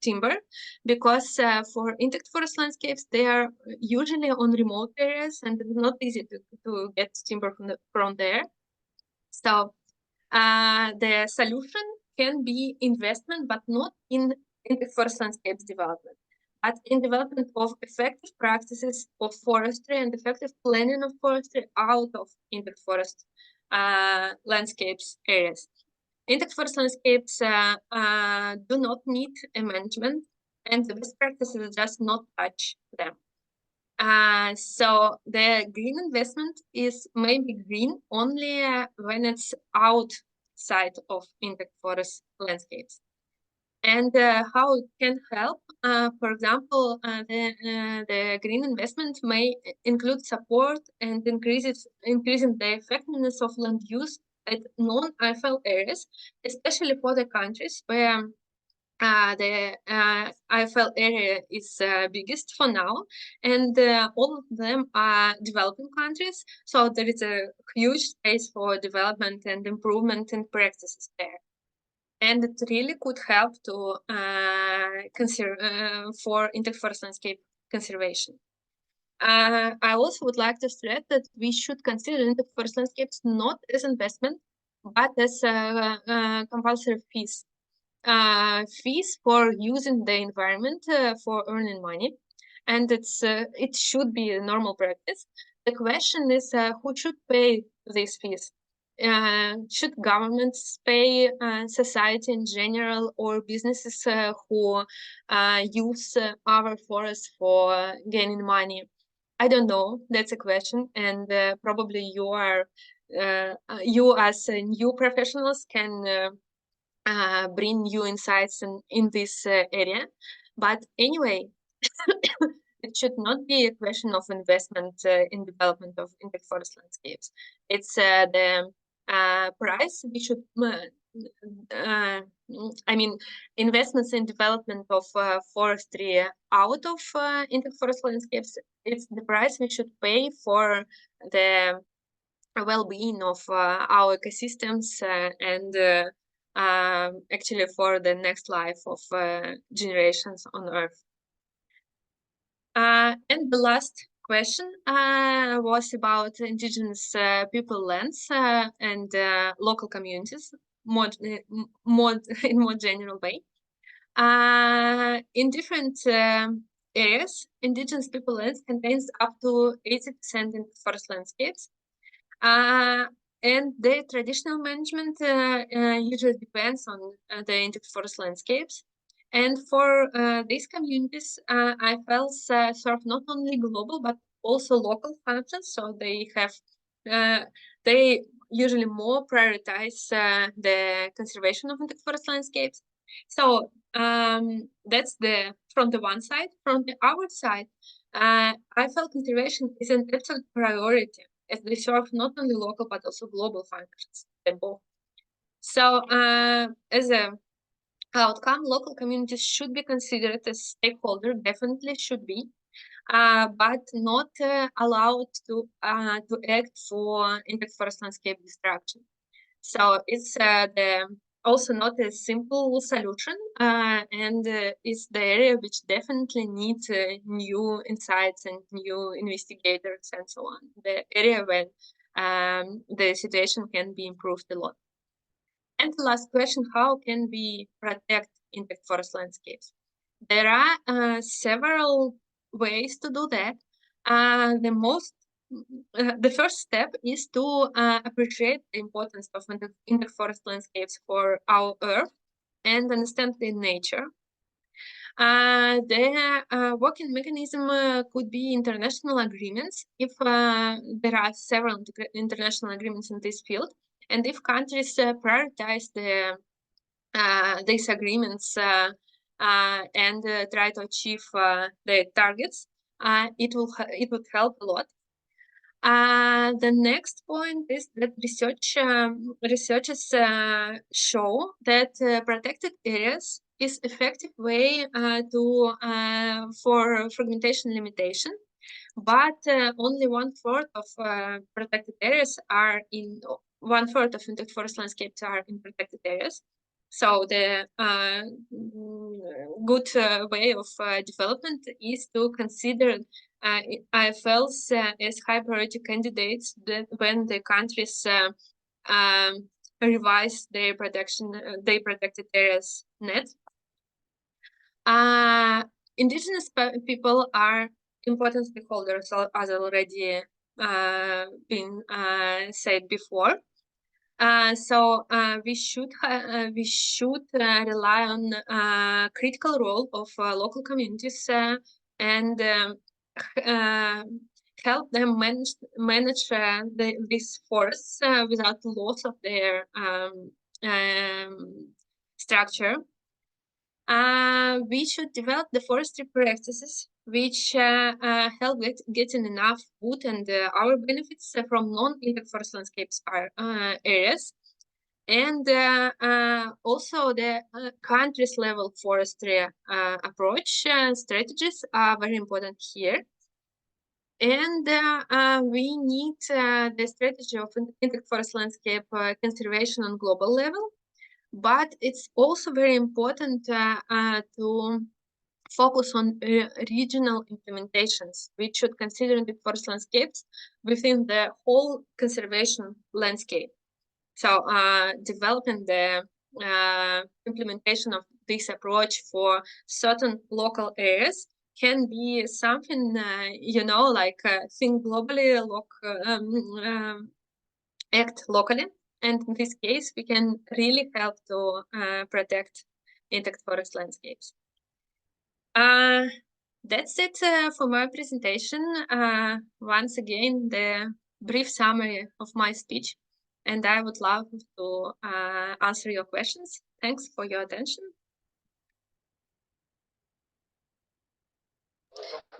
[SPEAKER 3] timber, because for intact forest landscapes, they are usually on remote areas, and it's not easy to get timber from there. So the solution can be investment, but not in intact forest landscapes development, but in development of effective practices of forestry and effective planning of forestry out of intact forest landscapes areas. Intact forest landscapes do not need a management, and the best practice is just not touch them. So the green investment is maybe green only when it's outside of intact forest landscapes. And how it can help, for example, the green investment may include support and increasing the effectiveness of land use at non-IFL areas, especially for the countries where the IFL area is biggest for now, and all of them are developing countries, so there is a huge space for development and improvement in practices there. And it really could help to for intact forest landscape conservation. I also would like to stress that we should consider intact forest landscapes not as investment, but as compulsory fees. Fees for using the environment for earning money, and it should be a normal practice. The question is who should pay these fees? Should governments pay, society in general, or businesses who use our forests for gaining money? I don't know. That's a question, and probably you as new professionals can bring new insights in this area. But anyway, it should not be a question of investment in development of intact forest landscapes. It's the price we should, I mean, investments in development of forestry out of intact forest landscapes. It's the price we should pay for the well-being of our ecosystems and actually for the next life of generations on Earth. And the last question was about indigenous people lands and local communities, in more general way. In different areas, indigenous people lands contains up to 80% in forest landscapes. And their traditional management usually depends on the intact forest landscapes. And for these communities, IFLs serve not only global but also local functions. So they have, they usually more prioritize the conservation of intact forest landscapes. So that's from the one side. From the other side, IFL conservation is an absolute priority, as they serve not only local but also global functions, both. So as a outcome, local communities should be considered as stakeholders, definitely should be, but not allowed to act for intact forest landscape destruction. So it's also not a simple solution, and it's the area which definitely needs new insights and new investigators and so on. The area where the situation can be improved a lot. And the last question, how can we protect intact forest landscapes? There are several ways to do that. The first step is to appreciate the importance of intact forest landscapes for our Earth and understand their nature. The working mechanism could be international agreements if there are several international agreements in this field, and if countries prioritize these agreements and try to achieve their targets, it would help a lot. The next point is that researchers show that protected areas is effective way for fragmentation limitation, but only 1/4 of protected areas are in 1/4 of intact forest landscapes are in protected areas. So the good way of development is to consider IFLs as high priority candidates when the countries revise their protected areas net. Indigenous people are important stakeholders, as already been said before. So we should rely on critical role of local communities and help them manage these forests without loss of their structure. We should develop the forestry practices which help getting enough wood and our benefits from non-intact forest landscapes areas. And also the country's level forestry approach strategies are very important here. And we need the strategy of intact forest landscape conservation on global level. But it's also very important to focus on regional implementations, which should consider intact forest landscapes within the whole conservation landscape. So developing the implementation of this approach for certain local areas can be something, like think globally, act locally. And in this case, we can really help to protect intact forest landscapes. That's it for my presentation. Once again, the brief summary of my speech, and I would love to answer your questions. Thanks for your attention.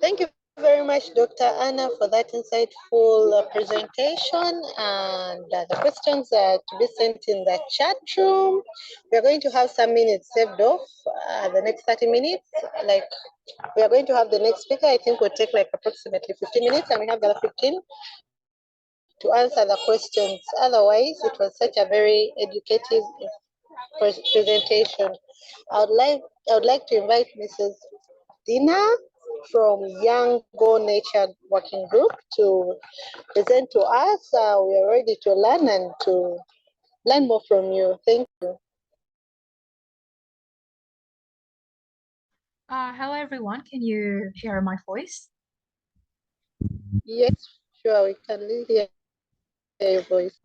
[SPEAKER 1] Thank you very much, Dr. Anna, for that insightful presentation. And the questions are to be sent in the chat room. We're going to have some minutes saved off, the next 30 minutes. Like, we are going to have the next speaker. I think will take like approximately 15 minutes, and we have the other 15 to answer the questions. Otherwise, it was such a very educative presentation. I would like to invite Mrs. Dina from Young Go Nature Working Group to present to us. We are ready to learn and to learn more from you. Thank you.
[SPEAKER 4] Hello everyone, can you hear my voice?
[SPEAKER 1] Yes, sure, we can hear your voice.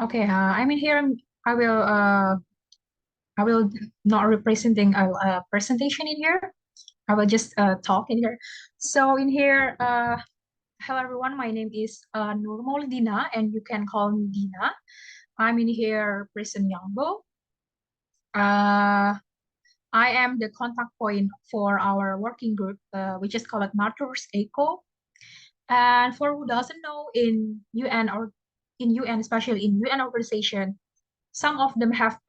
[SPEAKER 4] Okay, I'm in here. I will not representing a presentation in here. I will just talk in here. So in here, hello everyone. My name is Nurmol Dina, and you can call me Dina. I'm in here, Prison Yangbo. I am the contact point for our working group, which is called Natures Eco. And for who doesn't know, in UN or in UN, especially in UN organization, some of them have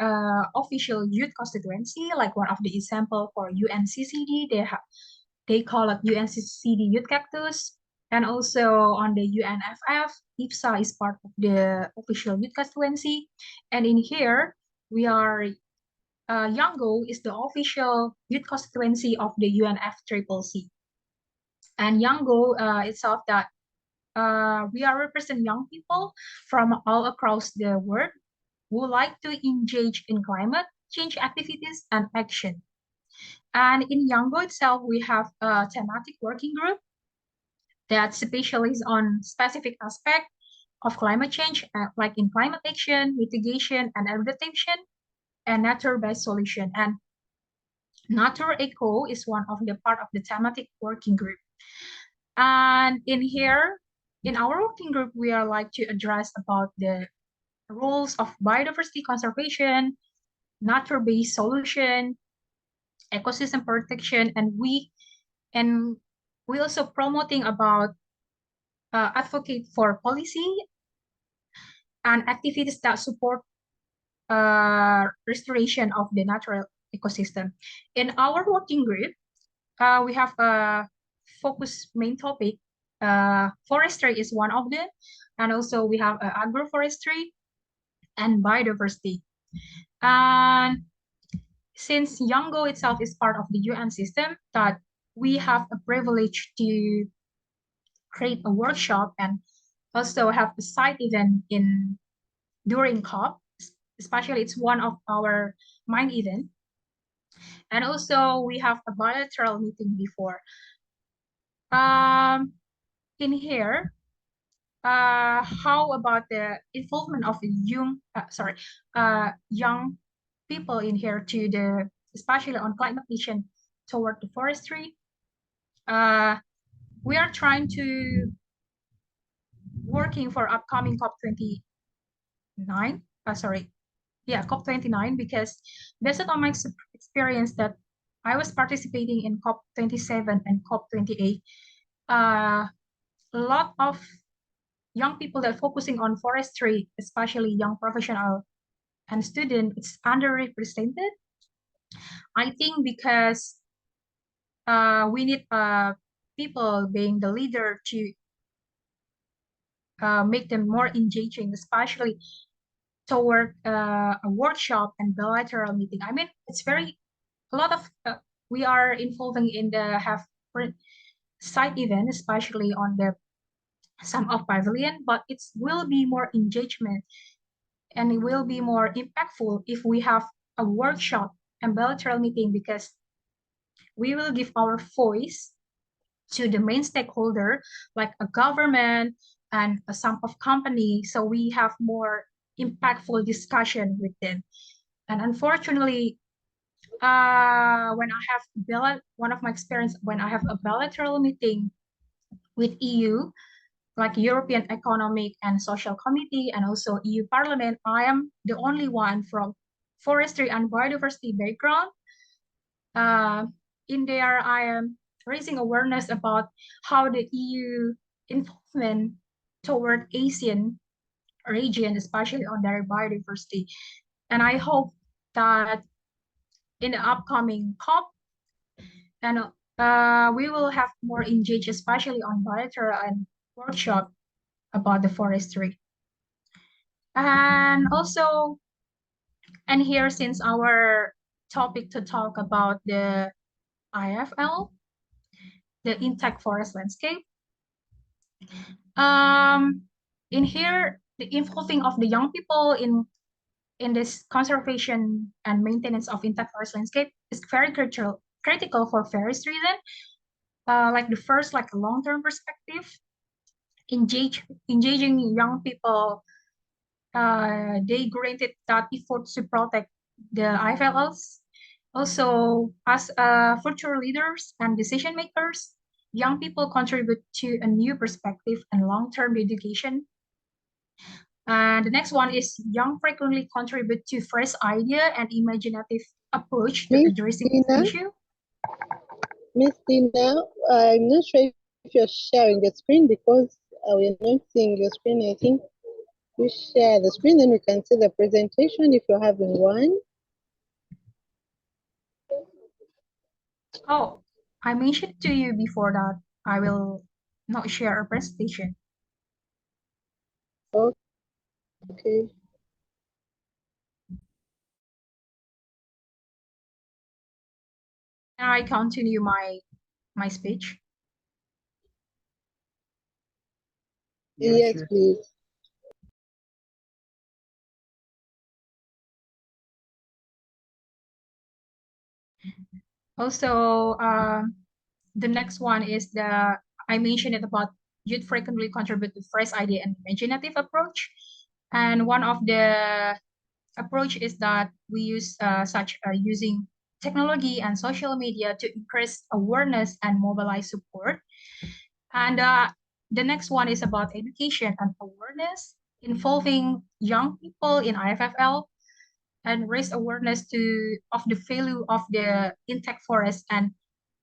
[SPEAKER 4] official youth constituency. Like one of the example for UNCCD, they call it UNCCD Youth Cactus. And also on the UNFF, IFSA is part of the official youth constituency. And in here, we are Yango is the official youth constituency of the UNFCCC. And Yango itself that we are represent young people from all across the world who like to engage in climate change activities and action. And in Yango itself, we have a thematic working group that specializes on specific aspect of climate change, like in climate action, mitigation, and adaptation, and nature-based solution. And Nature Eco is one of the part of the thematic working group. And in here, in our working group, we are like to address about the roles of biodiversity conservation, nature-based solution, ecosystem protection, and we also promoting about advocate for policy and activities that support restoration of the natural ecosystem. In our working group, we have a focus main topic. Forestry is one of them, and also we have agroforestry and biodiversity. And since Yango itself is part of the UN system, that we have a privilege to create a workshop and also have a side event during COP, especially it's one of our main event. And also we have a bilateral meeting before. In here, how about the involvement of young people in here to the, especially on climate action toward the forestry. We are trying to working for upcoming COP29. COP29, because based on my experience that I was participating in COP27 and COP28, a lot of young people that are focusing on forestry, especially young professional and student, it's underrepresented. I think because we need people being the leader to make them more engaging, especially toward a workshop and bilateral meeting. I mean, it's a lot of, we are involving in the side event, especially on the some of pavilion, but it will be more engagement and it will be more impactful if we have a workshop and bilateral meeting, because we will give our voice to the main stakeholder, like a government and some of company, so we have more impactful discussion with them. And unfortunately, when I have one of my experience when I have a bilateral meeting with EU, like European Economic and Social Committee and also EU Parliament, I am the only one from forestry and biodiversity background. In there, I am raising awareness about how the EU involvement toward Asian region, especially on their biodiversity. And I hope that in the upcoming COP, and we will have more engaged, especially on bilateral and workshop about the forestry. And also, and here, since our topic to talk about the IFL, the intact forest landscape, in here, the involving of the young people in this conservation and maintenance of intact forest landscape is very critical for various reasons. Like the first, like a long-term perspective, engaging young people, they granted that effort to protect the IFLs. Also, as future leaders and decision makers, young people contribute to a new perspective and long-term dedication. And the next one is young frequently contribute to fresh idea and imaginative approach to
[SPEAKER 1] Miss
[SPEAKER 4] addressing this
[SPEAKER 1] Tina,
[SPEAKER 4] issue.
[SPEAKER 1] Miss Tina, I'm not sure if you're sharing the screen because we're not seeing your screen. I think you share the screen, then we can see the presentation if you're having one.
[SPEAKER 4] Oh, I mentioned to you before that I will not share a presentation.
[SPEAKER 1] Okay.
[SPEAKER 4] Now I continue my speech.
[SPEAKER 1] Yes,
[SPEAKER 5] sure.
[SPEAKER 1] please.
[SPEAKER 4] Also, the next one is I mentioned it about youth frequently contribute to fresh idea and imaginative approach. And one of the approach is that we use using technology and social media to increase awareness and mobilize support. And the next one is about education and awareness involving young people in IFFL and raise awareness of the value of the intact forest and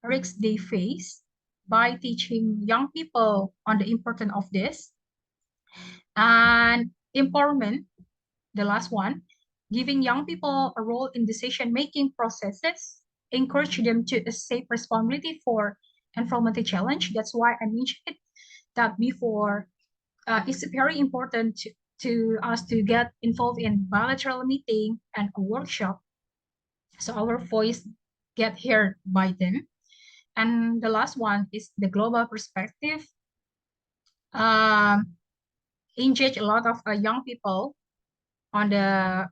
[SPEAKER 4] risks they face by teaching young people on the importance of this. And empowerment, the last one, giving young people a role in decision-making processes, encourage them to accept responsibility for environmental challenge. That's why I mentioned that before. It's very important to us to get involved in bilateral meeting and a workshop, so our voice get heard by them. And the last one is the global perspective. Engage a lot of young people on the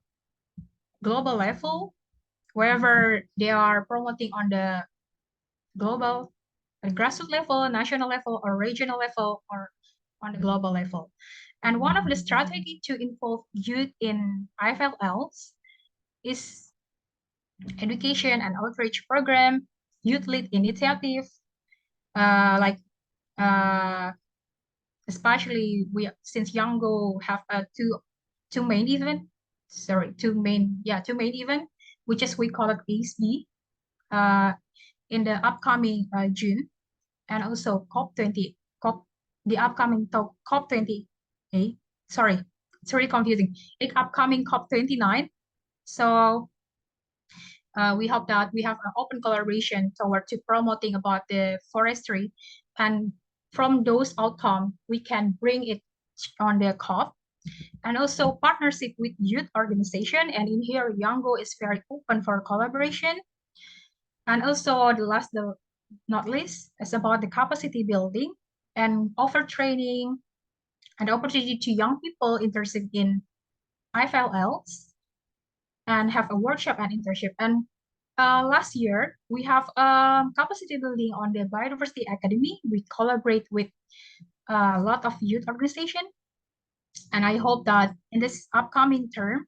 [SPEAKER 4] global level, wherever they are promoting on the global grassroots level, national level, or regional level, or on the global level. And one of the strategy to involve youth in IFLs is education and outreach program, youth-led initiative, like especially since Yango have two main event, two main event, which is we call it ASB, in the upcoming June, and also the upcoming COP 28. Sorry, it's really confusing. It's upcoming COP 29. So we hope that we have an open collaboration toward to promoting about the forestry, and from those outcomes we can bring it on the COP. And also partnership with youth organization, and in here Yango is very open for collaboration. And also the last but not least is about the capacity building and offer training and opportunity to young people interested in IFLs and have a workshop and internship. And last year, we have capacity building on the Biodiversity Academy. We collaborate with a lot of youth organization. And I hope that in this upcoming term,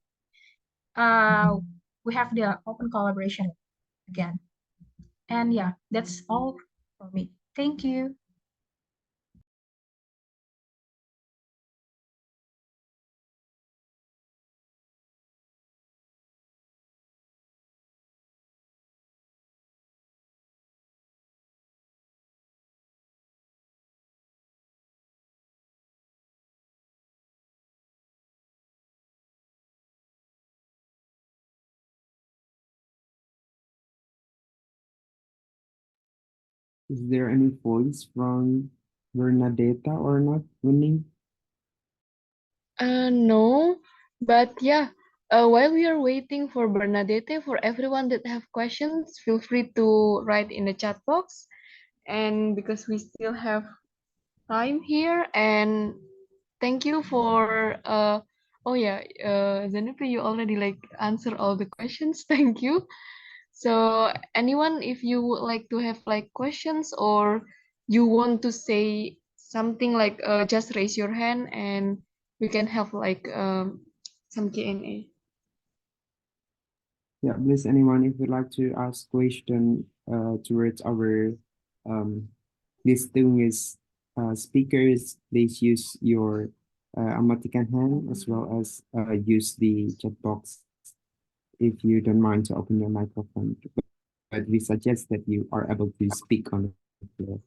[SPEAKER 4] we have the open collaboration again. And yeah, that's all for me. Thank you.
[SPEAKER 5] Is there any voice from Bernadetta or not, Winnie?
[SPEAKER 6] No, but yeah, while we are waiting for Bernadette, for everyone that have questions, feel free to write in the chat box. And because we still have time here, and thank you for oh yeah, Zenepi, you already like answer all the questions. Thank you. So anyone, if you would like to have like questions or you want to say something, like just raise your hand and we can have like some Q&A.
[SPEAKER 5] Yeah, please, anyone, if you'd like to ask question towards our distinguished speakers, please use your Amatikan hand as well as use the chat box if you don't mind to open your microphone. But we suggest that you are able to speak on the floor.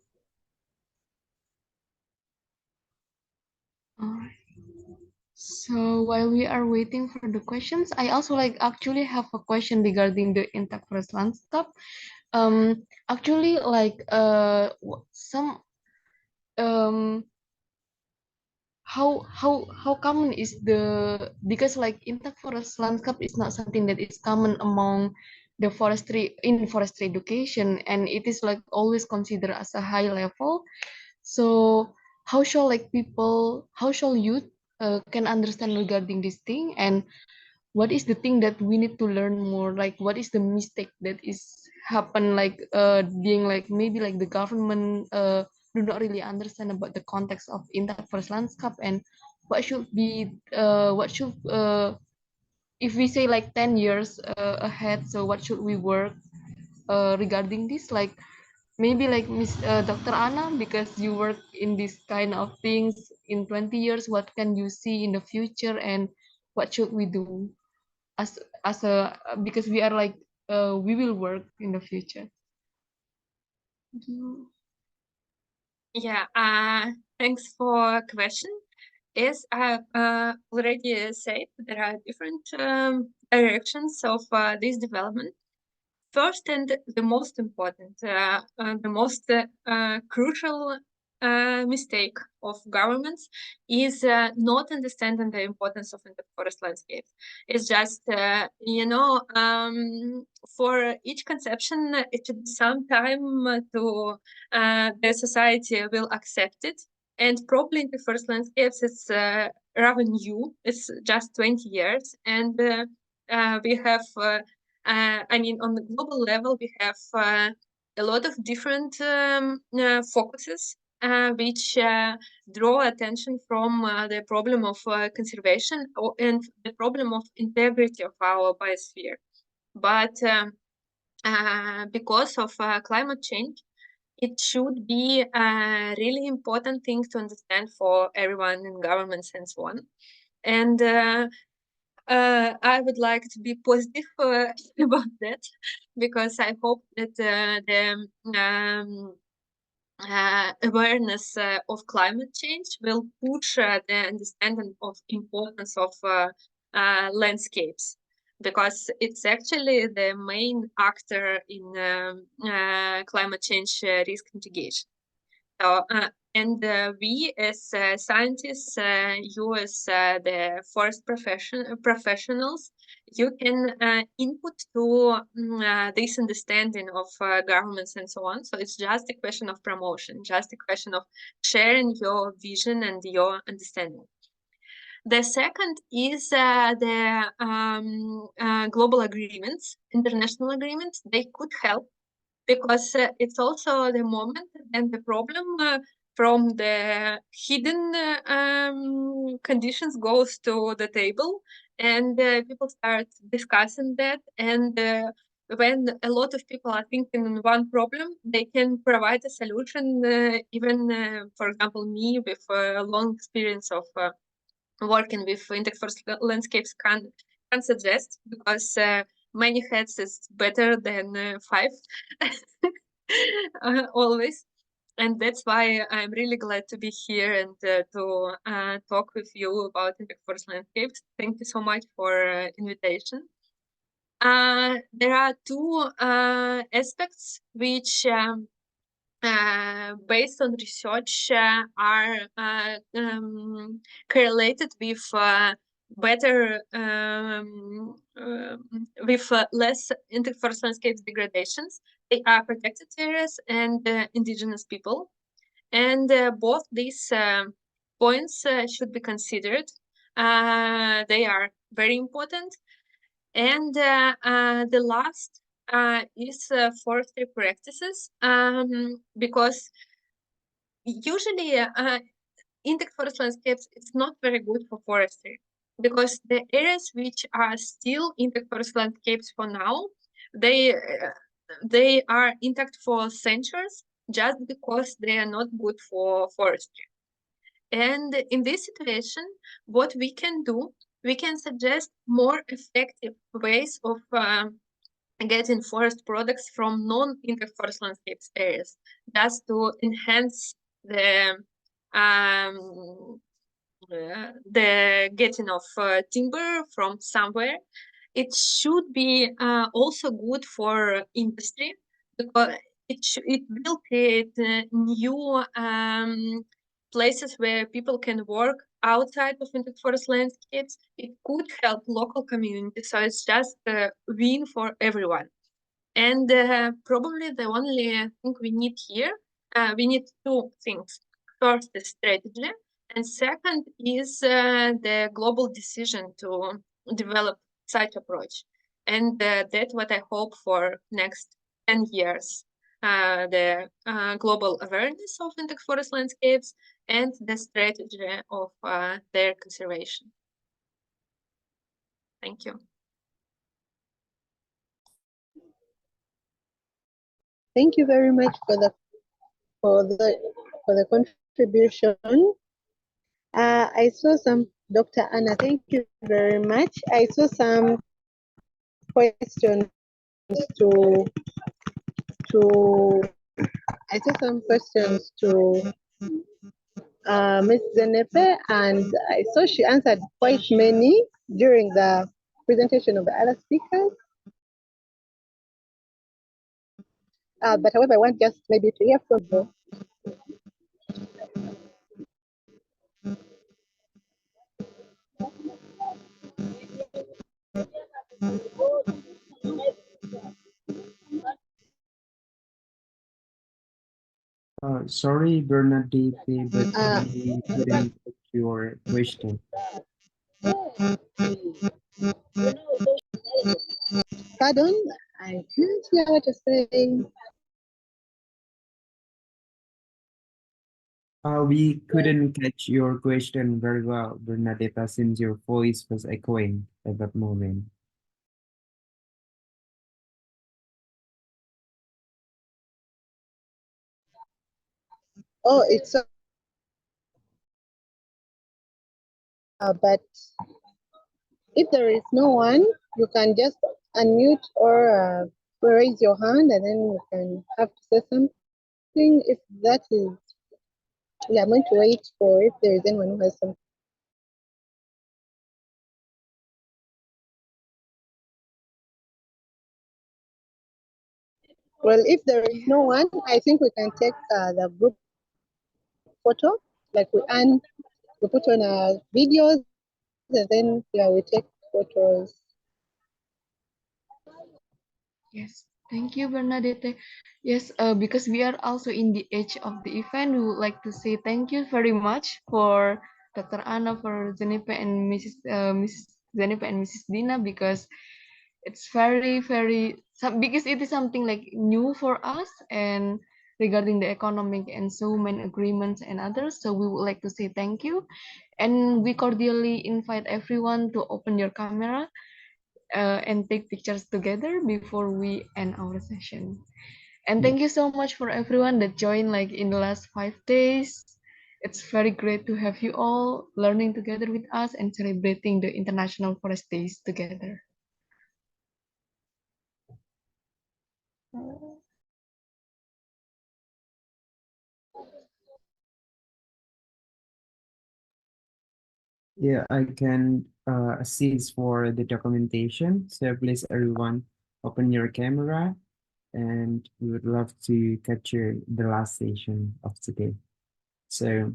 [SPEAKER 6] Alright. So while we are waiting for the questions, I also like actually have a question regarding the intact forest landscape. Actually like some how common is the, because like intact forest landscape is not something that is common among the forestry education, and it is like always considered as a high level. So how shall youth can understand regarding this thing, and what is the thing that we need to learn more, like what is the mistake that is happen, like being like maybe like the government do not really understand about the context of intact forest landscape, and what should be what should if we say like 10 years ahead, so what should we work regarding this, like maybe like Miss Dr. Anna, because you work in this kind of things in 20 years, what can you see in the future and what should we do as a, because we are like we will work in the future. Thank you.
[SPEAKER 3] Yeah, thanks for question. As I already said, there are different directions of this development. First and the most important, the most crucial mistake of governments is not understanding the importance of the forest landscapes. It's just, for each conception, it should be some time to the society will accept it. And probably in the forest landscapes, it's rather new. It's just 20 years. And we have I mean, on the global level, we have a lot of different focuses which draw attention from the problem of conservation and the problem of integrity of our biosphere. But because of climate change, it should be a really important thing to understand for everyone in governments and so on. And I would like to be positive about that, because I hope that the awareness of climate change will push the understanding of importance of landscapes, because it's actually the main actor in climate change risk mitigation. So, and we as scientists, you as the forest professionals, you can input to this understanding of governments and so on. So it's just a question of promotion, just a question of sharing your vision and your understanding. The second is the global agreements, international agreements. They could help, because it's also the moment and the problem from the hidden conditions goes to the table, and people start discussing that. And when a lot of people are thinking on one problem, they can provide a solution. Even, for example, me with a long experience of working with intact forest landscapes can suggest, because many heads is better than 5 always. And that's why I'm really glad to be here and to talk with you about intact forest landscapes. Thank you so much for invitation. There are two aspects which based on research are correlated with better with less intact forest landscapes degradations. They are protected areas and indigenous people, and both these points should be considered. They are very important. And the last is forestry practices, because usually intact forest landscapes, it's not very good for forestry, because the areas which are still intact forest landscapes for now, they are intact for centuries just because they are not good for forestry. And in this situation, what we can do, we can suggest more effective ways of getting forest products from non-intact forest landscapes areas, just to enhance the getting of timber from somewhere. It should be also good for industry, because it will create new places where people can work outside of intact forest landscapes. It could help local communities, so it's just a win for everyone. And probably the only thing we need here, we need two things. First is strategy, and second is the global decision to develop such approach. And that's what I hope for next 10 years. The global awareness of intact forest landscapes and the strategy of their conservation. Thank you.
[SPEAKER 1] Thank you very much for the contribution. I saw some, Dr. Anna, thank you very much. I saw some questions to Ms. Zenepe, and I saw she answered quite many during the presentation of the other speakers. But however, I want just maybe to hear from you.
[SPEAKER 5] Sorry, Bernadette, but we couldn't get your question.
[SPEAKER 1] Pardon? I can't hear what you're saying.
[SPEAKER 5] We couldn't catch your question very well, Bernadetta, since your voice was echoing at that moment.
[SPEAKER 1] Oh, it's but if there is no one, you can just unmute or raise your hand, and then you can have to say something. If that is, we are going to wait for if there is anyone who has something. Well, if there is no one, I think we can take the group photo, like we put on our videos, and then we take photos.
[SPEAKER 6] Yes, thank you, Bernadette. Yes, because we are also in the edge of the event, we would like to say thank you very much for Dr. Anna, for Zenepe and Mrs. Zenepe and Mrs. Dina, because it's because it is something like new for us, and regarding the economic and so many agreements and others. So we would like to say thank you, and we cordially invite everyone to open your camera and take pictures together before we end our session. And thank you so much for everyone that joined like in the last 5 days. It's very great to have you all learning together with us and celebrating the International Forest Days together.
[SPEAKER 5] Yeah, I can assist for the documentation. So please, everyone, open your camera and we would love to capture the last session of today. So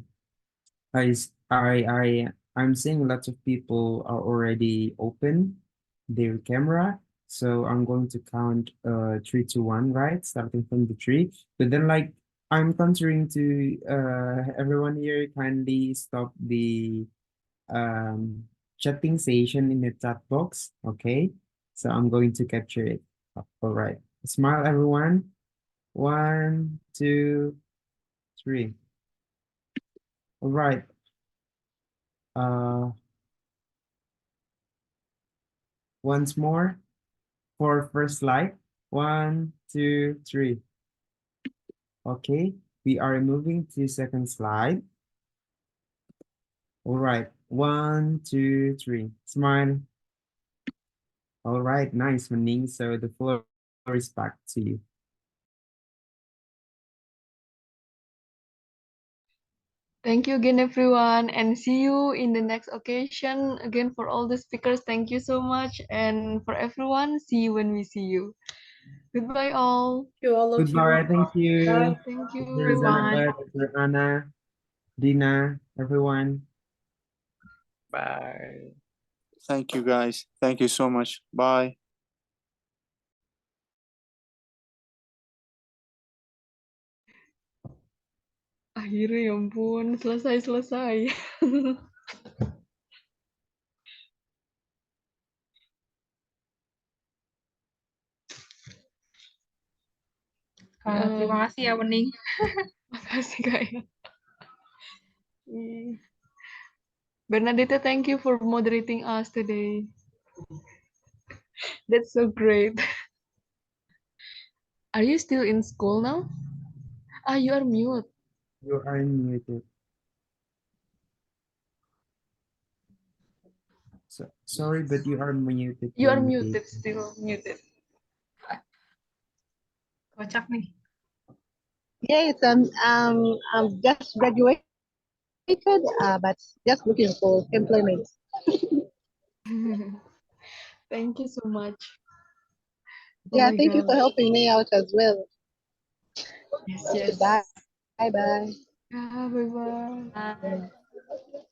[SPEAKER 5] I'm seeing lots of people are already open their camera. So I'm going to count 3, 2, 1, right? Starting from the tree. But then like I'm considering to everyone here kindly stop the chatting session in the chat box. Okay. So I'm going to capture it. All right. Smile everyone. 1, 2, 3. All right. Once more for first slide. 1, 2, 3. Okay, we are moving to second slide. All right, 1, 2, 3. Smile. All right, nice, Maning. So the floor is back to you.
[SPEAKER 6] Thank you again, everyone, and see you in the next occasion. Again, for all the speakers, thank you so much. And for everyone, see you when we see you. Goodbye, all.
[SPEAKER 2] Thank you, all of you.
[SPEAKER 5] Goodbye, thank you.
[SPEAKER 2] Bye.
[SPEAKER 6] Thank you.
[SPEAKER 5] Dr.
[SPEAKER 4] Bye.
[SPEAKER 5] Zanaba, Dr. Anna, Dina, everyone.
[SPEAKER 7] Bye. Thank you, guys. Thank you so much. Bye.
[SPEAKER 6] Akhirnya ya ampun, selesai.
[SPEAKER 4] Terima kasih ya, Wening.
[SPEAKER 6] Makasih, Kak. Bernadette, thank you for moderating us today. That's so great. Are you still in school now? You are mute.
[SPEAKER 5] You are muted. So, sorry, but you are muted.
[SPEAKER 6] You are
[SPEAKER 5] Bernadette.
[SPEAKER 6] muted, still muted.
[SPEAKER 4] Kocak nih.
[SPEAKER 1] Yes, I'm just graduated, but just looking for employment.
[SPEAKER 6] Thank you so much. Oh
[SPEAKER 1] Yeah,
[SPEAKER 6] my
[SPEAKER 1] thank you for
[SPEAKER 6] gosh.
[SPEAKER 1] helping me out as well.
[SPEAKER 6] Yes.
[SPEAKER 1] Bye. Bye bye.
[SPEAKER 6] Yeah, bye-bye.
[SPEAKER 4] Bye.